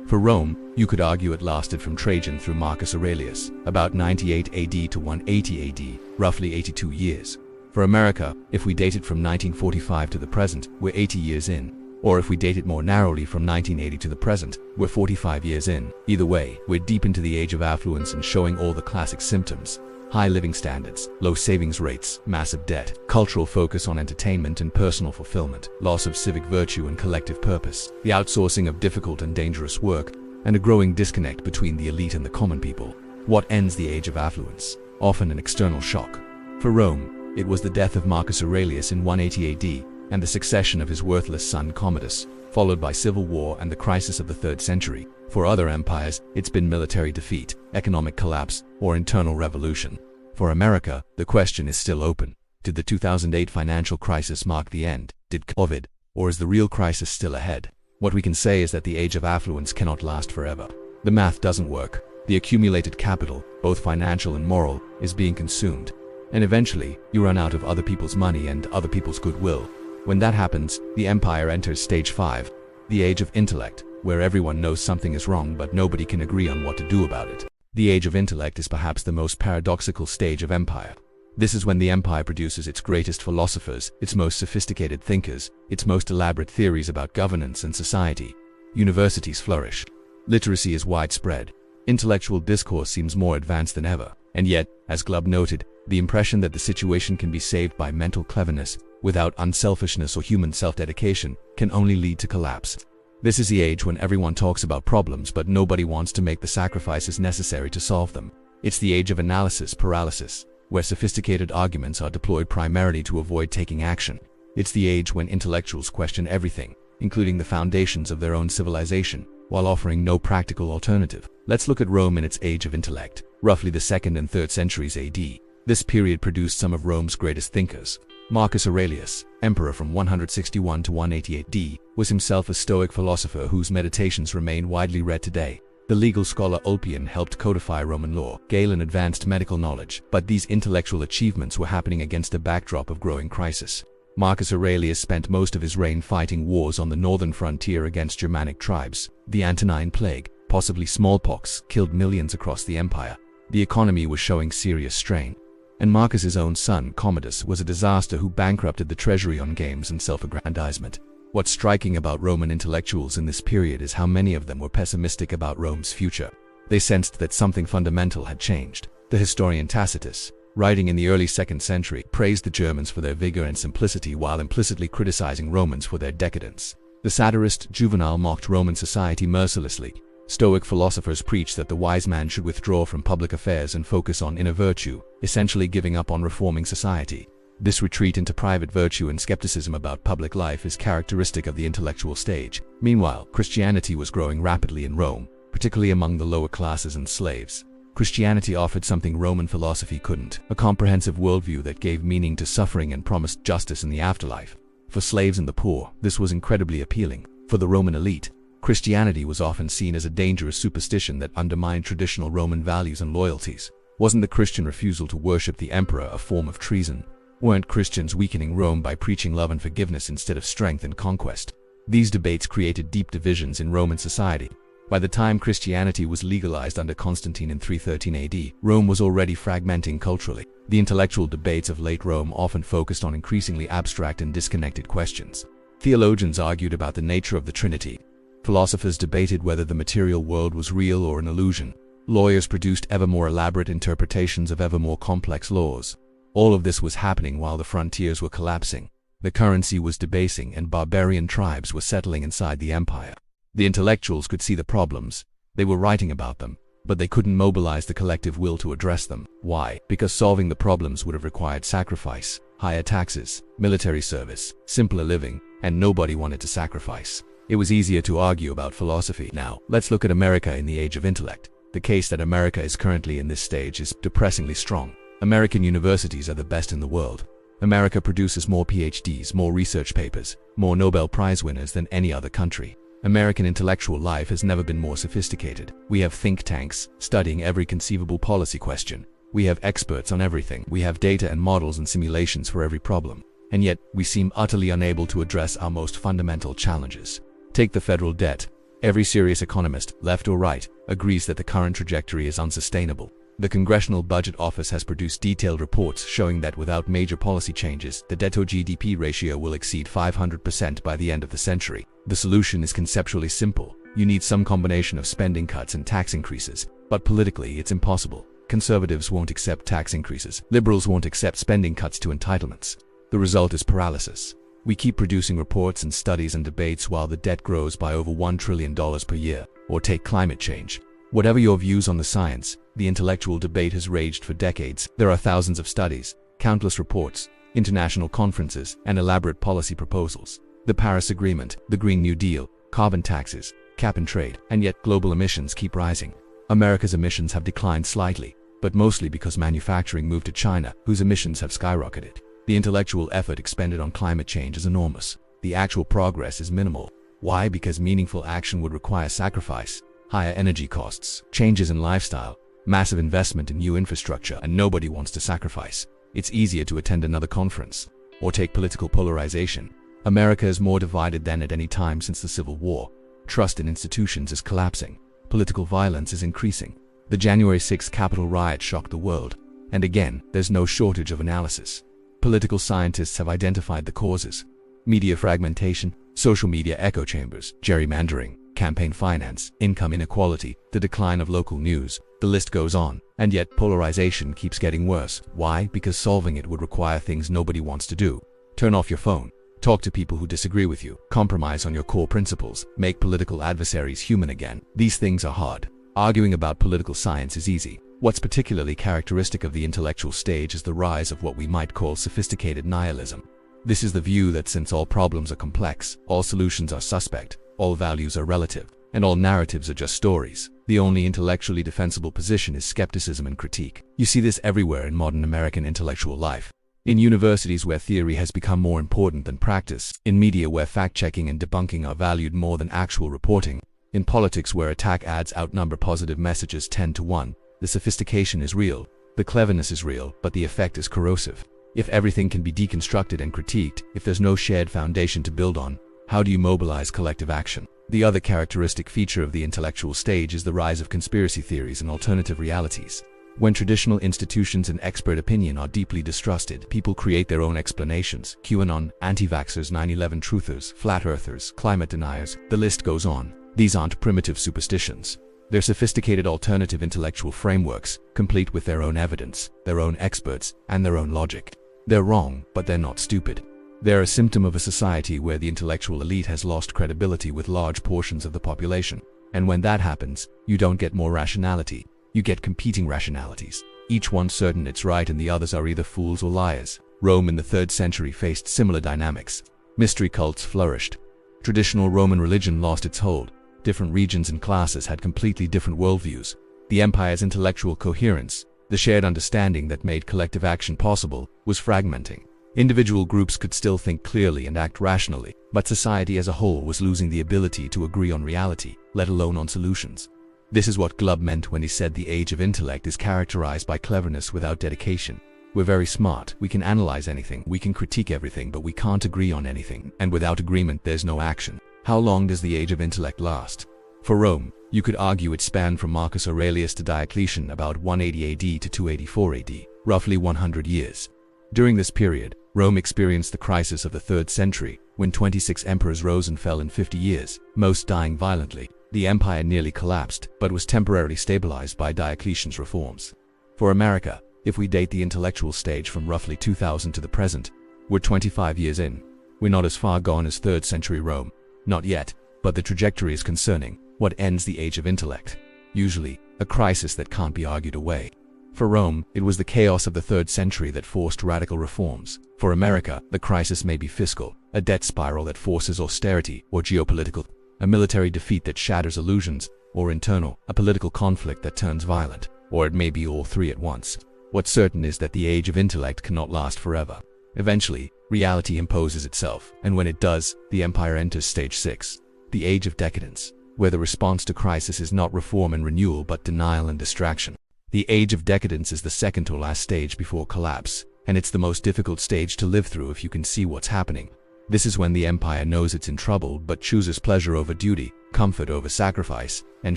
For Rome, you could argue it lasted from Trajan through Marcus Aurelius, about 98 AD to 180 AD, roughly 82 years. For America, if we date it from 1945 to the present, we're 80 years in. Or if we date it more narrowly from 1980 to the present, we're 45 years in. Either way, we're deep into the age of affluence and showing all the classic symptoms. High living standards, low savings rates, massive debt, cultural focus on entertainment and personal fulfillment, loss of civic virtue and collective purpose, the outsourcing of difficult and dangerous work, and a growing disconnect between the elite and the common people. What ends the age of affluence? Often an external shock. For Rome, it was the death of Marcus Aurelius in 180 AD and the succession of his worthless son Commodus, followed by civil war and the crisis of the 3rd century. For other empires, it's been military defeat, economic collapse, or internal revolution. For America, the question is still open. Did the 2008 financial crisis mark the end? Did COVID? Or is the real crisis still ahead? What we can say is that the age of affluence cannot last forever. The math doesn't work. The accumulated capital, both financial and moral, is being consumed. And eventually, you run out of other people's money and other people's goodwill. When that happens, the empire enters stage 5, the age of intellect, where everyone knows something is wrong but nobody can agree on what to do about it. The age of intellect is perhaps the most paradoxical stage of empire. This is when the empire produces its greatest philosophers, its most sophisticated thinkers, its most elaborate theories about governance and society. Universities flourish. Literacy is widespread. Intellectual discourse seems more advanced than ever. And yet, as Glubb noted, the impression that the situation can be saved by mental cleverness, without unselfishness or human self-dedication, can only lead to collapse. This is the age when everyone talks about problems but nobody wants to make the sacrifices necessary to solve them. It's the age of analysis paralysis, where sophisticated arguments are deployed primarily to avoid taking action. It's the age when intellectuals question everything, including the foundations of their own civilization, while offering no practical alternative. Let's look at Rome in its age of intellect, roughly the 2nd and 3rd centuries AD. This period produced some of Rome's greatest thinkers. Marcus Aurelius, emperor from 161 to 188 AD, was himself a Stoic philosopher whose meditations remain widely read today. The legal scholar Ulpian helped codify Roman law. Galen advanced medical knowledge, but these intellectual achievements were happening against a backdrop of growing crisis. Marcus Aurelius spent most of his reign fighting wars on the northern frontier against Germanic tribes. The Antonine Plague, possibly smallpox, killed millions across the empire. The economy was showing serious strain. And Marcus's own son, Commodus, was a disaster who bankrupted the treasury on games and self-aggrandizement. What's striking about Roman intellectuals in this period is how many of them were pessimistic about Rome's future. They sensed that something fundamental had changed. The historian Tacitus, writing in the early 2nd century, praised the Germans for their vigor and simplicity while implicitly criticizing Romans for their decadence. The satirist Juvenal mocked Roman society mercilessly. Stoic philosophers preached that the wise man should withdraw from public affairs and focus on inner virtue, essentially giving up on reforming society. This retreat into private virtue and skepticism about public life is characteristic of the intellectual stage. Meanwhile, Christianity was growing rapidly in Rome, particularly among the lower classes and slaves. Christianity offered something Roman philosophy couldn't, a comprehensive worldview that gave meaning to suffering and promised justice in the afterlife. For slaves and the poor, this was incredibly appealing. For the Roman elite, Christianity was often seen as a dangerous superstition that undermined traditional Roman values and loyalties. Wasn't the Christian refusal to worship the emperor a form of treason? Weren't Christians weakening Rome by preaching love and forgiveness instead of strength and conquest? These debates created deep divisions in Roman society. By the time Christianity was legalized under Constantine in 313 AD, Rome was already fragmenting culturally. The intellectual debates of late Rome often focused on increasingly abstract and disconnected questions. Theologians argued about the nature of the Trinity. Philosophers debated whether the material world was real or an illusion. Lawyers produced ever more elaborate interpretations of ever more complex laws. All of this was happening while the frontiers were collapsing. The currency was debasing and barbarian tribes were settling inside the empire. The intellectuals could see the problems. They were writing about them, but they couldn't mobilize the collective will to address them. Why? Because solving the problems would have required sacrifice, higher taxes, military service, simpler living, and nobody wanted to sacrifice. It was easier to argue about philosophy. Now, let's look at America in the age of intellect. The case that America is currently in this stage is depressingly strong. American universities are the best in the world. America produces more PhDs, more research papers, more Nobel Prize winners than any other country. American intellectual life has never been more sophisticated. We have think tanks studying every conceivable policy question. We have experts on everything. We have data and models and simulations for every problem. And yet, we seem utterly unable to address our most fundamental challenges. Take the federal debt. Every serious economist, left or right, agrees that the current trajectory is unsustainable. The Congressional Budget Office has produced detailed reports showing that without major policy changes, the debt-to-GDP ratio will exceed 500% by the end of the century. The solution is conceptually simple. You need some combination of spending cuts and tax increases, but politically it's impossible. Conservatives won't accept tax increases. Liberals won't accept spending cuts to entitlements. The result is paralysis. We keep producing reports and studies and debates while the debt grows by over $1 trillion per year. Or take climate change. Whatever your views on the science, the intellectual debate has raged for decades. There are thousands of studies, countless reports, international conferences, and elaborate policy proposals. The Paris Agreement, the Green New Deal, carbon taxes, cap and trade, and yet global emissions keep rising. America's emissions have declined slightly, but mostly because manufacturing moved to China, whose emissions have skyrocketed. The intellectual effort expended on climate change is enormous. The actual progress is minimal. Why? Because meaningful action would require sacrifice, higher energy costs, changes in lifestyle, massive investment in new infrastructure, and nobody wants to sacrifice. It's easier to attend another conference. Or take political polarization. America is more divided than at any time since the Civil War. Trust in institutions is collapsing. Political violence is increasing. The January 6th Capitol riot shocked the world. And again, there's no shortage of analysis. Political scientists have identified the causes. Media fragmentation, social media echo chambers, gerrymandering, campaign finance, income inequality, the decline of local news, the list goes on. And yet polarization keeps getting worse. Why? Because solving it would require things nobody wants to do. Turn off your phone. Talk to people who disagree with you. Compromise on your core principles. Make political adversaries human again. These things are hard. Arguing about political science is easy. What's particularly characteristic of the intellectual stage is the rise of what we might call sophisticated nihilism. This is the view that since all problems are complex, all solutions are suspect, all values are relative, and all narratives are just stories, the only intellectually defensible position is skepticism and critique. You see this everywhere in modern American intellectual life. In universities where theory has become more important than practice, in media where fact-checking and debunking are valued more than actual reporting, in politics where attack ads outnumber positive messages 10 to 1, the sophistication is real, the cleverness is real, but the effect is corrosive. If everything can be deconstructed and critiqued, if there's no shared foundation to build on, how do you mobilize collective action? The other characteristic feature of the intellectual stage is the rise of conspiracy theories and alternative realities. When traditional institutions and expert opinion are deeply distrusted, people create their own explanations. QAnon, anti-vaxxers, 9/11 truthers, flat earthers, climate deniers, the list goes on. These aren't primitive superstitions. They're sophisticated alternative intellectual frameworks, complete with their own evidence, their own experts, and their own logic. They're wrong, but they're not stupid. They're a symptom of a society where the intellectual elite has lost credibility with large portions of the population. And when that happens, you don't get more rationality. You get competing rationalities, each one certain it's right and the others are either fools or liars. Rome in the 3rd century faced similar dynamics. Mystery cults flourished. Traditional Roman religion lost its hold. Different regions and classes had completely different worldviews. The empire's intellectual coherence, the shared understanding that made collective action possible, was fragmenting. Individual groups could still think clearly and act rationally, but society as a whole was losing the ability to agree on reality, let alone on solutions. This is what Glubb meant when he said the age of intellect is characterized by cleverness without dedication. We're very smart, we can analyze anything, we can critique everything, but we can't agree on anything, and without agreement there's no action. How long does the age of intellect last? For Rome, you could argue it spanned from Marcus Aurelius to Diocletian about 180 AD to 284 AD, roughly 100 years. During this period, Rome experienced the crisis of the 3rd century, when 26 emperors rose and fell in 50 years, most dying violently. The empire nearly collapsed, but was temporarily stabilized by Diocletian's reforms. For America, if we date the intellectual stage from roughly 2000 to the present, we're 25 years in. We're not as far gone as 3rd century Rome. Not yet, but the trajectory is concerning. What ends the age of intellect? Usually, a crisis that can't be argued away. For Rome, it was the chaos of the 3rd century that forced radical reforms. For America, the crisis may be fiscal, a debt spiral that forces austerity, or geopolitical. a military defeat that shatters illusions, or internal, a political conflict that turns violent, or it may be all three at once. What's certain is that the age of intellect cannot last forever. Eventually, reality imposes itself, and when it does, the empire enters stage 6, the age of decadence, where the response to crisis is not reform and renewal but denial and distraction. The age of decadence is the second to last stage before collapse, and it's the most difficult stage to live through if you can see what's happening. This is when the empire knows it's in trouble but chooses pleasure over duty, comfort over sacrifice, and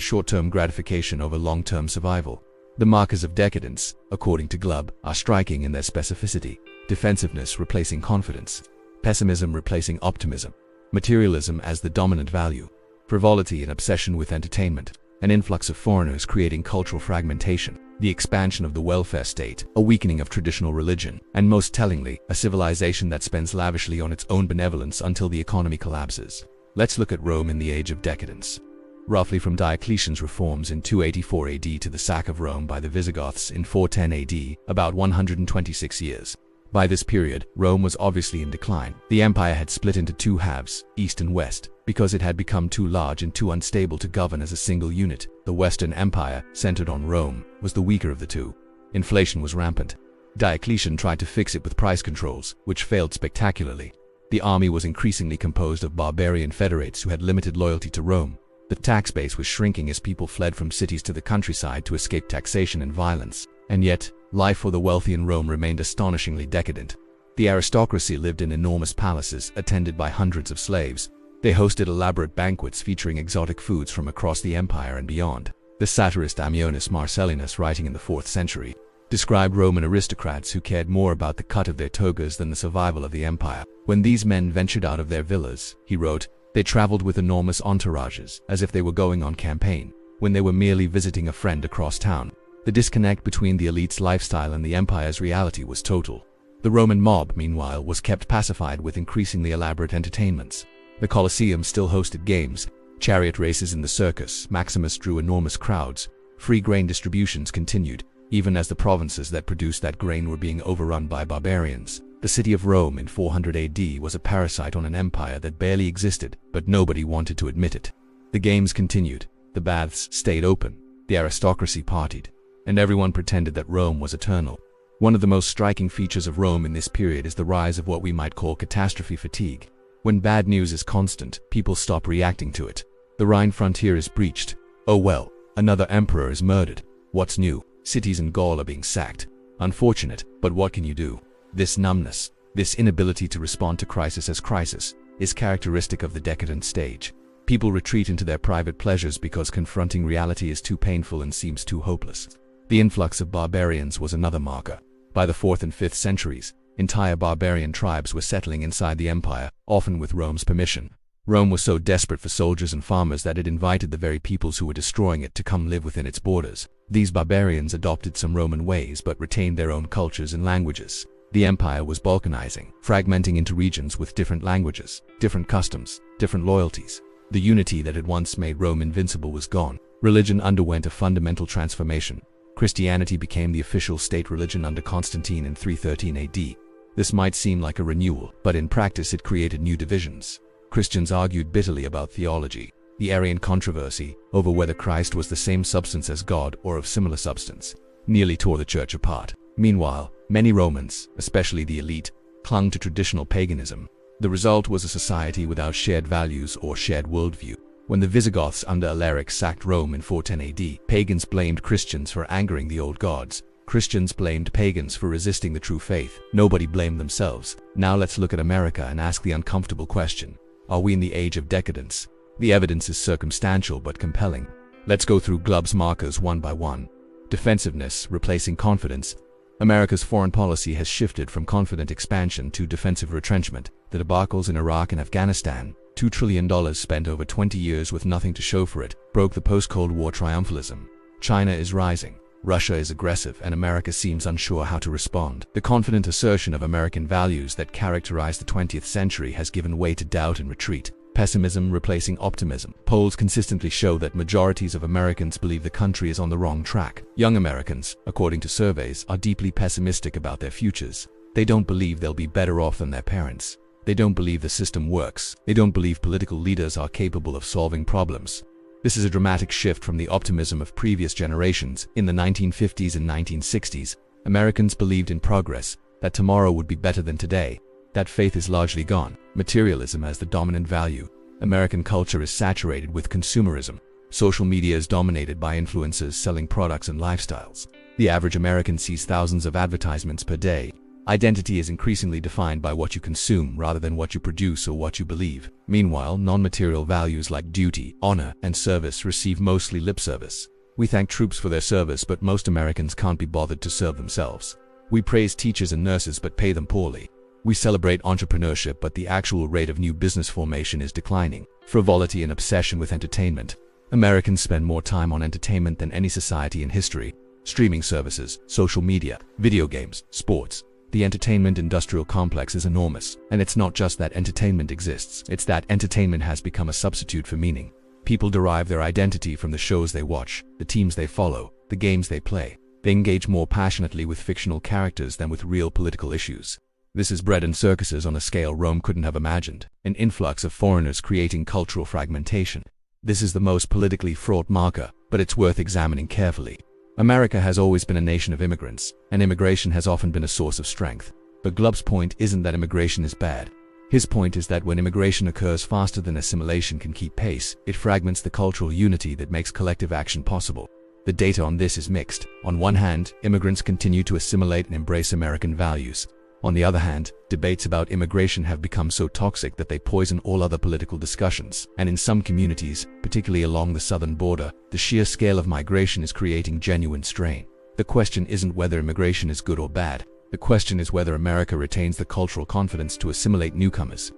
short-term gratification over long-term survival. The markers of decadence, according to Glubb, are striking in their specificity: defensiveness replacing confidence, pessimism replacing optimism, materialism as the dominant value, frivolity and obsession with entertainment, an influx of foreigners creating cultural fragmentation, the expansion of the welfare state, a weakening of traditional religion, and most tellingly, a civilization that spends lavishly on its own benevolence until the economy collapses. Let's look at Rome in the age of decadence. Roughly from Diocletian's reforms in 284 AD to the sack of Rome by the Visigoths in 410 AD, about 126 years. By this period, Rome was obviously in decline. The empire had split into two halves, east and west, because it had become too large and too unstable to govern as a single unit. The Western Empire, centered on Rome, was the weaker of the two. Inflation was rampant. Diocletian tried to fix it with price controls, which failed spectacularly. The army was increasingly composed of barbarian federates who had limited loyalty to Rome. The tax base was shrinking as people fled from cities to the countryside to escape taxation and violence. And yet, life for the wealthy in Rome remained astonishingly decadent. The aristocracy lived in enormous palaces, attended by hundreds of slaves. They hosted elaborate banquets featuring exotic foods from across the empire and beyond. The satirist Ammianus Marcellinus, writing in the 4th century, described Roman aristocrats who cared more about the cut of their togas than the survival of the empire. When these men ventured out of their villas, he wrote, they traveled with enormous entourages, as if they were going on campaign, when they were merely visiting a friend across town. The disconnect between the elite's lifestyle and the empire's reality was total. The Roman mob, meanwhile, was kept pacified with increasingly elaborate entertainments. The Colosseum still hosted games, chariot races in the circus, Maximus drew enormous crowds, free grain distributions continued, even as the provinces that produced that grain were being overrun by barbarians. The city of Rome in 400 AD was a parasite on an empire that barely existed, but nobody wanted to admit it. The games continued, the baths stayed open, the aristocracy partied, and everyone pretended that Rome was eternal. One of the most striking features of Rome in this period is the rise of what we might call catastrophe fatigue. When bad news is constant, people stop reacting to it. The Rhine frontier is breached. Oh well, another emperor is murdered. What's new? Cities in Gaul are being sacked. Unfortunate, but what can you do? This numbness, this inability to respond to crisis as crisis, is characteristic of the decadent stage. People retreat into their private pleasures because confronting reality is too painful and seems too hopeless. The influx of barbarians was another marker. By the 4th and 5th centuries, entire barbarian tribes were settling inside the empire, often with Rome's permission. Rome was so desperate for soldiers and farmers that it invited the very peoples who were destroying it to come live within its borders. These barbarians adopted some Roman ways but retained their own cultures and languages. The empire was balkanizing, fragmenting into regions with different languages, different customs, different loyalties. The unity that had once made Rome invincible was gone. Religion underwent a fundamental transformation. Christianity became the official state religion under Constantine in 313 AD. This might seem like a renewal, but in practice it created new divisions. Christians argued bitterly about theology. The Arian controversy, over whether Christ was the same substance as God or of similar substance, nearly tore the church apart. Meanwhile, many Romans, especially the elite, clung to traditional paganism. The result was a society without shared values or shared worldview. When the Visigoths under Alaric sacked Rome in 410 AD, pagans blamed Christians for angering the old gods. Christians blamed pagans for resisting the true faith. Nobody blamed themselves. Now let's look at America and ask the uncomfortable question. Are we in the age of decadence? The evidence is circumstantial but compelling. Let's go through Glubb's markers one by one. Defensiveness replacing confidence. America's foreign policy has shifted from confident expansion to defensive retrenchment. The debacles in Iraq and Afghanistan, $2 trillion spent over 20 years with nothing to show for it, broke the post-Cold War triumphalism. China is rising. Russia is aggressive, and America seems unsure how to respond. The confident assertion of American values that characterized the 20th century has given way to doubt and retreat. Pessimism replacing optimism. Polls consistently show that majorities of Americans believe the country is on the wrong track. Young Americans, according to surveys, are deeply pessimistic about their futures. They don't believe they'll be better off than their parents. They don't believe the system works. They don't believe political leaders are capable of solving problems. This is a dramatic shift from the optimism of previous generations. In the 1950s and 1960s, Americans believed in progress, that tomorrow would be better than today. That faith is largely gone. Materialism as the dominant value. American culture is saturated with consumerism. Social media is dominated by influencers selling products and lifestyles. The average American sees thousands of advertisements per day. Identity is increasingly defined by what you consume rather than what you produce or what you believe. Meanwhile, non-material values like duty, honor, and service receive mostly lip service. We thank troops for their service, but most Americans can't be bothered to serve themselves. We praise teachers and nurses but pay them poorly. We celebrate entrepreneurship, but the actual rate of new business formation is declining. Frivolity and obsession with entertainment. Americans spend more time on entertainment than any society in history. Streaming services, social media, video games, sports. The entertainment industrial complex is enormous, and it's not just that entertainment exists, it's that entertainment has become a substitute for meaning. People derive their identity from the shows they watch, the teams they follow, the games they play. They engage more passionately with fictional characters than with real political issues. This is bread and circuses on a scale Rome couldn't have imagined, an influx of foreigners creating cultural fragmentation. This is the most politically fraught marker, but it's worth examining carefully. America has always been a nation of immigrants, and immigration has often been a source of strength. But Glubb's point isn't that immigration is bad. His point is that when immigration occurs faster than assimilation can keep pace, it fragments the cultural unity that makes collective action possible. The data on this is mixed. On one hand, immigrants continue to assimilate and embrace American values. On the other hand, debates about immigration have become so toxic that they poison all other political discussions. And in some communities, particularly along the southern border, the sheer scale of migration is creating genuine strain. The question isn't whether immigration is good or bad. The question is whether America retains the cultural confidence to assimilate newcomers.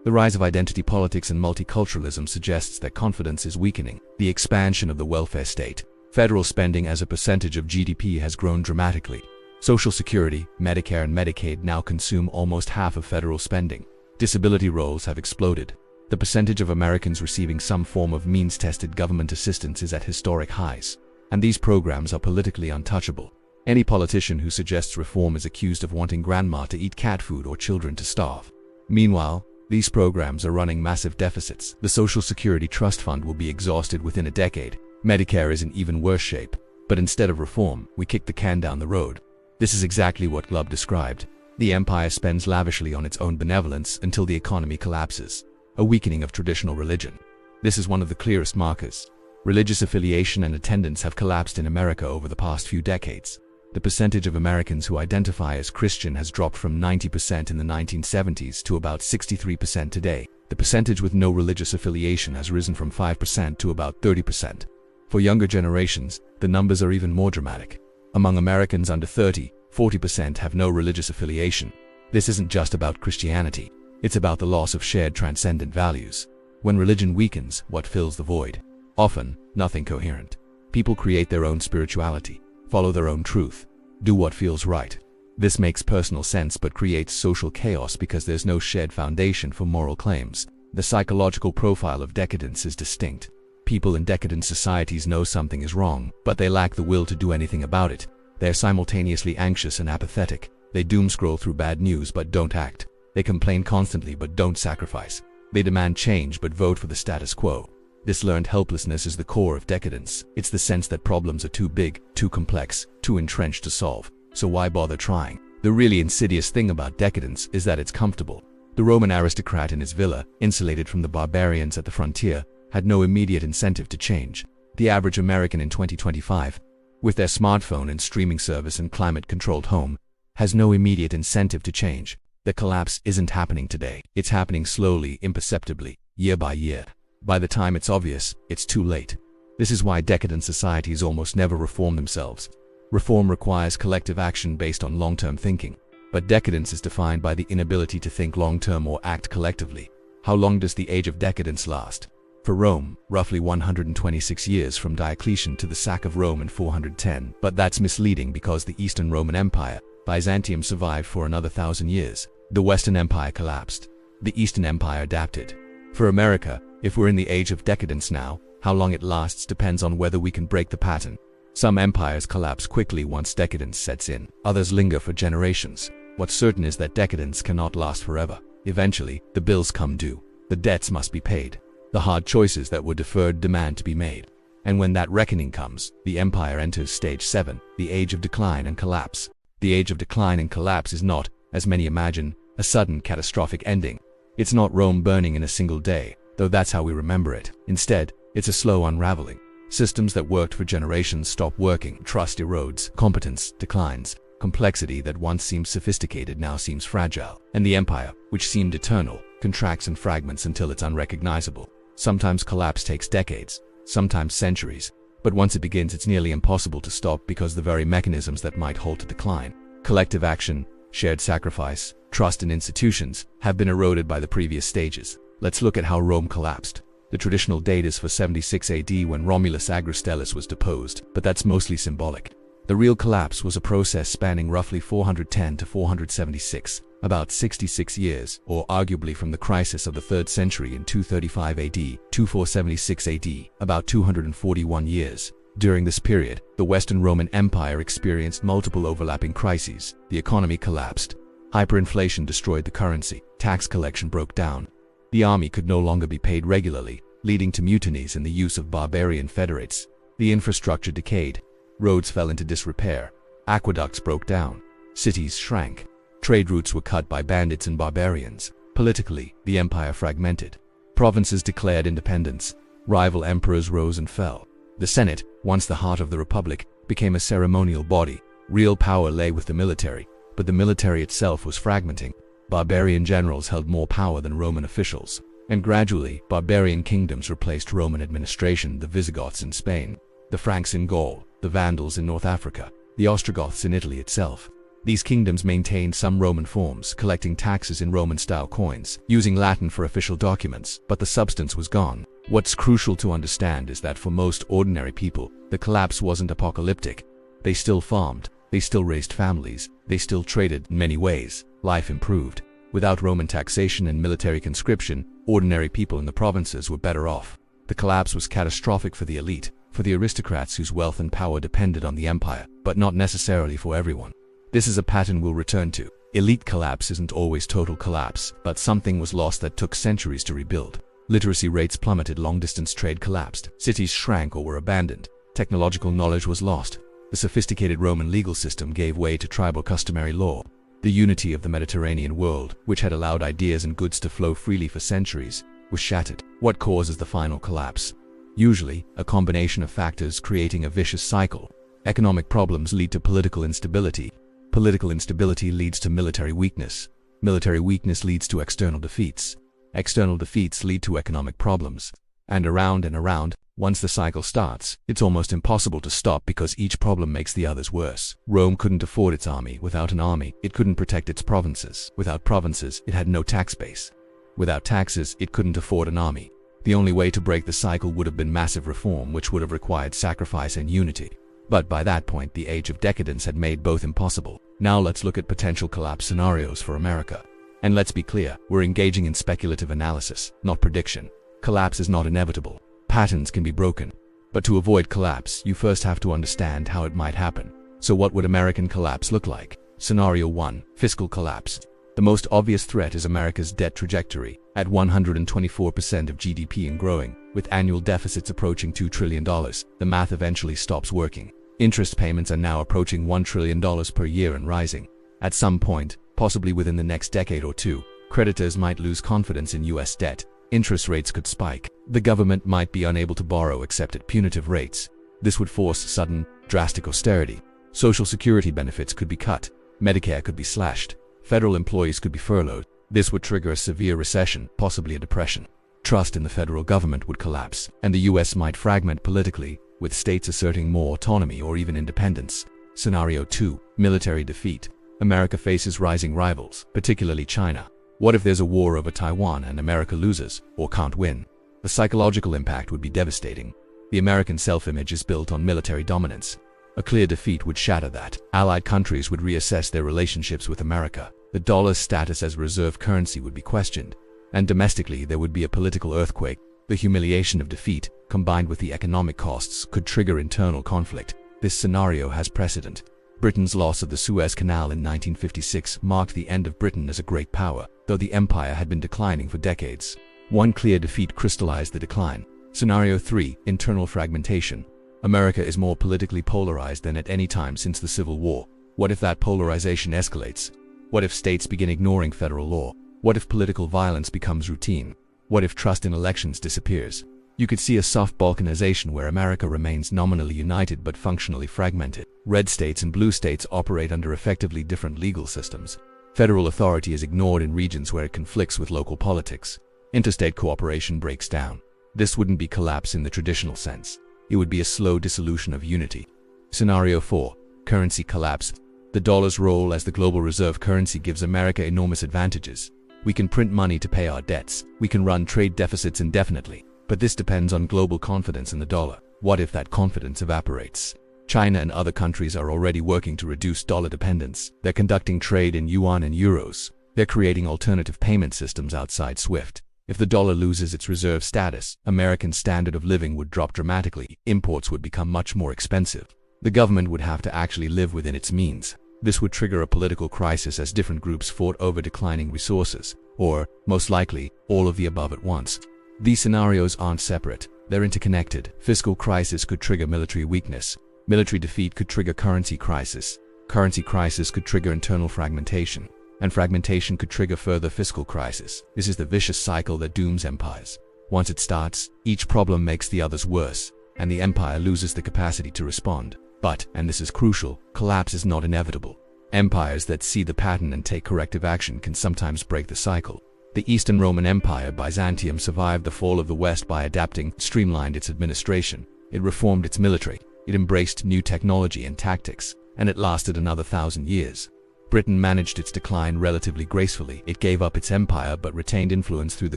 The rise of identity politics and multiculturalism suggests that confidence is weakening. The expansion of the welfare state. Federal spending as a percentage of GDP has grown dramatically. Social Security, Medicare and Medicaid now consume almost half of federal spending. Disability rolls have exploded. The percentage of Americans receiving some form of means-tested government assistance is at historic highs. And these programs are politically untouchable. Any politician who suggests reform is accused of wanting grandma to eat cat food or children to starve. Meanwhile, these programs are running massive deficits. The Social Security Trust Fund will be exhausted within a decade. Medicare is in even worse shape. But instead of reform, we kick the can down the road. This is exactly what Glubb described. The empire spends lavishly on its own benevolence until the economy collapses. A weakening of traditional religion. This is one of the clearest markers. Religious affiliation and attendance have collapsed in America over the past few decades. The percentage of Americans who identify as Christian has dropped from 90% in the 1970s to about 63% today. The percentage with no religious affiliation has risen from 5% to about 30%. For younger generations, the numbers are even more dramatic. Among Americans under 30, 40% have no religious affiliation. This isn't just about Christianity. It's about the loss of shared transcendent values. When religion weakens, what fills the void? Often, nothing coherent. People create their own spirituality, follow their own truth, do what feels right. This makes personal sense but creates social chaos because there's no shared foundation for moral claims. The psychological profile of decadence is distinct. People in decadent societies know something is wrong, but they lack the will to do anything about it. They're simultaneously anxious and apathetic. They doom-scroll through bad news but don't act. They complain constantly but don't sacrifice. They demand change but vote for the status quo. This learned helplessness is the core of decadence. It's the sense that problems are too big, too complex, too entrenched to solve. So why bother trying? The really insidious thing about decadence is that it's comfortable. The Roman aristocrat in his villa, insulated from the barbarians at the frontier, had no immediate incentive to change. The average American in 2025, with their smartphone and streaming service and climate-controlled home, has no immediate incentive to change. The collapse isn't happening today. It's happening slowly, imperceptibly, year by year. By the time it's obvious, it's too late. This is why decadent societies almost never reform themselves. Reform requires collective action based on long-term thinking. But decadence is defined by the inability to think long-term or act collectively. How long does the age of decadence last? For Rome, roughly 126 years from Diocletian to the sack of Rome in 410. But that's misleading because the Eastern Roman Empire, Byzantium, survived for another 1,000 years. The Western Empire collapsed. The Eastern Empire adapted. For America, if we're in the age of decadence now, how long it lasts depends on whether we can break the pattern. Some empires collapse quickly once decadence sets in. Others linger for generations. What's certain is that decadence cannot last forever. Eventually, the bills come due. The debts must be paid. The hard choices that were deferred demand to be made. And when that reckoning comes, the empire enters stage 7, the age of decline and collapse. The age of decline and collapse is not, as many imagine, a sudden catastrophic ending. It's not Rome burning in a single day, though that's how we remember it. Instead, it's a slow unraveling. Systems that worked for generations stop working, trust erodes, competence declines, complexity that once seemed sophisticated now seems fragile, and the empire, which seemed eternal, contracts and fragments until it's unrecognizable. Sometimes collapse takes decades, sometimes centuries, but once it begins it's nearly impossible to stop because the very mechanisms that might halt a decline, collective action, shared sacrifice, trust in institutions, have been eroded by the previous stages. Let's look at how Rome collapsed. The traditional date is for 76 AD when Romulus Agristellus was deposed, but that's mostly symbolic. The real collapse was a process spanning roughly 410 to 476, about 66 years, or arguably from the crisis of the 3rd century in 235 AD to 476 AD, about 241 years. During this period, the Western Roman Empire experienced multiple overlapping crises. The economy collapsed. Hyperinflation destroyed the currency. Tax collection broke down. The army could no longer be paid regularly, leading to mutinies and the use of barbarian federates. The infrastructure decayed. Roads fell into disrepair. Aqueducts broke down. Cities shrank. Trade routes were cut by bandits and barbarians. Politically, the empire fragmented. Provinces declared independence. Rival emperors rose and fell. The Senate, once the heart of the Republic, became a ceremonial body. Real power lay with the military, but the military itself was fragmenting. Barbarian generals held more power than Roman officials, and gradually, barbarian kingdoms replaced Roman administration, the Visigoths in Spain, the Franks in Gaul, the Vandals in North Africa, the Ostrogoths in Italy itself. These kingdoms maintained some Roman forms, collecting taxes in Roman-style coins, using Latin for official documents, but the substance was gone. What's crucial to understand is that for most ordinary people, the collapse wasn't apocalyptic. They still farmed, they still raised families, they still traded. In many ways, life improved. Without Roman taxation and military conscription, ordinary people in the provinces were better off. The collapse was catastrophic for the elite, for the aristocrats whose wealth and power depended on the empire, but not necessarily for everyone. This is a pattern we'll return to. Elite collapse isn't always total collapse, but something was lost that took centuries to rebuild. Literacy rates plummeted, long-distance trade collapsed, cities shrank or were abandoned, technological knowledge was lost. The sophisticated Roman legal system gave way to tribal customary law. The unity of the Mediterranean world, which had allowed ideas and goods to flow freely for centuries, was shattered. What causes the final collapse? Usually, a combination of factors creating a vicious cycle. Economic problems lead to political instability. Political instability leads to military weakness. Military weakness leads to external defeats. External defeats lead to economic problems. And around, once the cycle starts, it's almost impossible to stop because each problem makes the others worse. Rome couldn't afford its army. Without an army, it couldn't protect its provinces. Without provinces, it had no tax base. Without taxes, it couldn't afford an army. The only way to break the cycle would have been massive reform, which would have required sacrifice and unity. But by that point, the age of decadence had made both impossible. Now let's look at potential collapse scenarios for America. And let's be clear, we're engaging in speculative analysis, not prediction. Collapse is not inevitable. Patterns can be broken. But to avoid collapse, you first have to understand how it might happen. So what would American collapse look like? Scenario 1. Fiscal collapse. The most obvious threat is America's debt trajectory, at 124% of GDP and growing, with annual deficits approaching $2 trillion. The math eventually stops working. Interest payments are now approaching $1 trillion per year and rising. At some point, possibly within the next decade or two, creditors might lose confidence in U.S. debt. Interest rates could spike. The government might be unable to borrow except at punitive rates. This would force sudden, drastic austerity. Social security benefits could be cut. Medicare could be slashed. Federal employees could be furloughed. This would trigger a severe recession, possibly a depression. Trust in the federal government would collapse, and the U.S. might fragment politically, with states asserting more autonomy or even independence. Scenario 2. Military defeat. America faces rising rivals, particularly China. What if there's a war over Taiwan and America loses, or can't win? The psychological impact would be devastating. The American self-image is built on military dominance. A clear defeat would shatter that. Allied countries would reassess their relationships with America. The dollar's status as reserve currency would be questioned. And domestically, there would be a political earthquake. The humiliation of defeat, combined with the economic costs, could trigger internal conflict. This scenario has precedent. Britain's loss of the Suez Canal in 1956 marked the end of Britain as a great power, though the empire had been declining for decades. One clear defeat crystallized the decline. Scenario 3. Internal fragmentation. America is more politically polarized than at any time since the Civil War. What if that polarization escalates? What if states begin ignoring federal law? What if political violence becomes routine? What if trust in elections disappears? You could see a soft balkanization where America remains nominally united but functionally fragmented. Red states and blue states operate under effectively different legal systems. Federal authority is ignored in regions where it conflicts with local politics. Interstate cooperation breaks down. This wouldn't be collapse in the traditional sense. It would be a slow dissolution of unity. Scenario 4. Currency collapse. The dollar's role as the global reserve currency gives America enormous advantages. We can print money to pay our debts. We can run trade deficits indefinitely. But this depends on global confidence in the dollar. What if that confidence evaporates? China and other countries are already working to reduce dollar dependence. They're conducting trade in yuan and euros. They're creating alternative payment systems outside SWIFT. If the dollar loses its reserve status, American standard of living would drop dramatically. Imports would become much more expensive. The government would have to actually live within its means. This would trigger a political crisis as different groups fought over declining resources, or, most likely, all of the above at once. These scenarios aren't separate, they're interconnected. Fiscal crisis could trigger military weakness. Military defeat could trigger currency crisis. Currency crisis could trigger internal fragmentation. And fragmentation could trigger further fiscal crisis. This is the vicious cycle that dooms empires. Once it starts, each problem makes the others worse, and the empire loses the capacity to respond. But, and this is crucial, collapse is not inevitable. Empires that see the pattern and take corrective action can sometimes break the cycle. The Eastern Roman Empire, Byzantium, survived the fall of the West by adapting, streamlined its administration. It reformed its military. It embraced new technology and tactics, and it lasted another 1,000 years. Britain managed its decline relatively gracefully. It gave up its empire but retained influence through the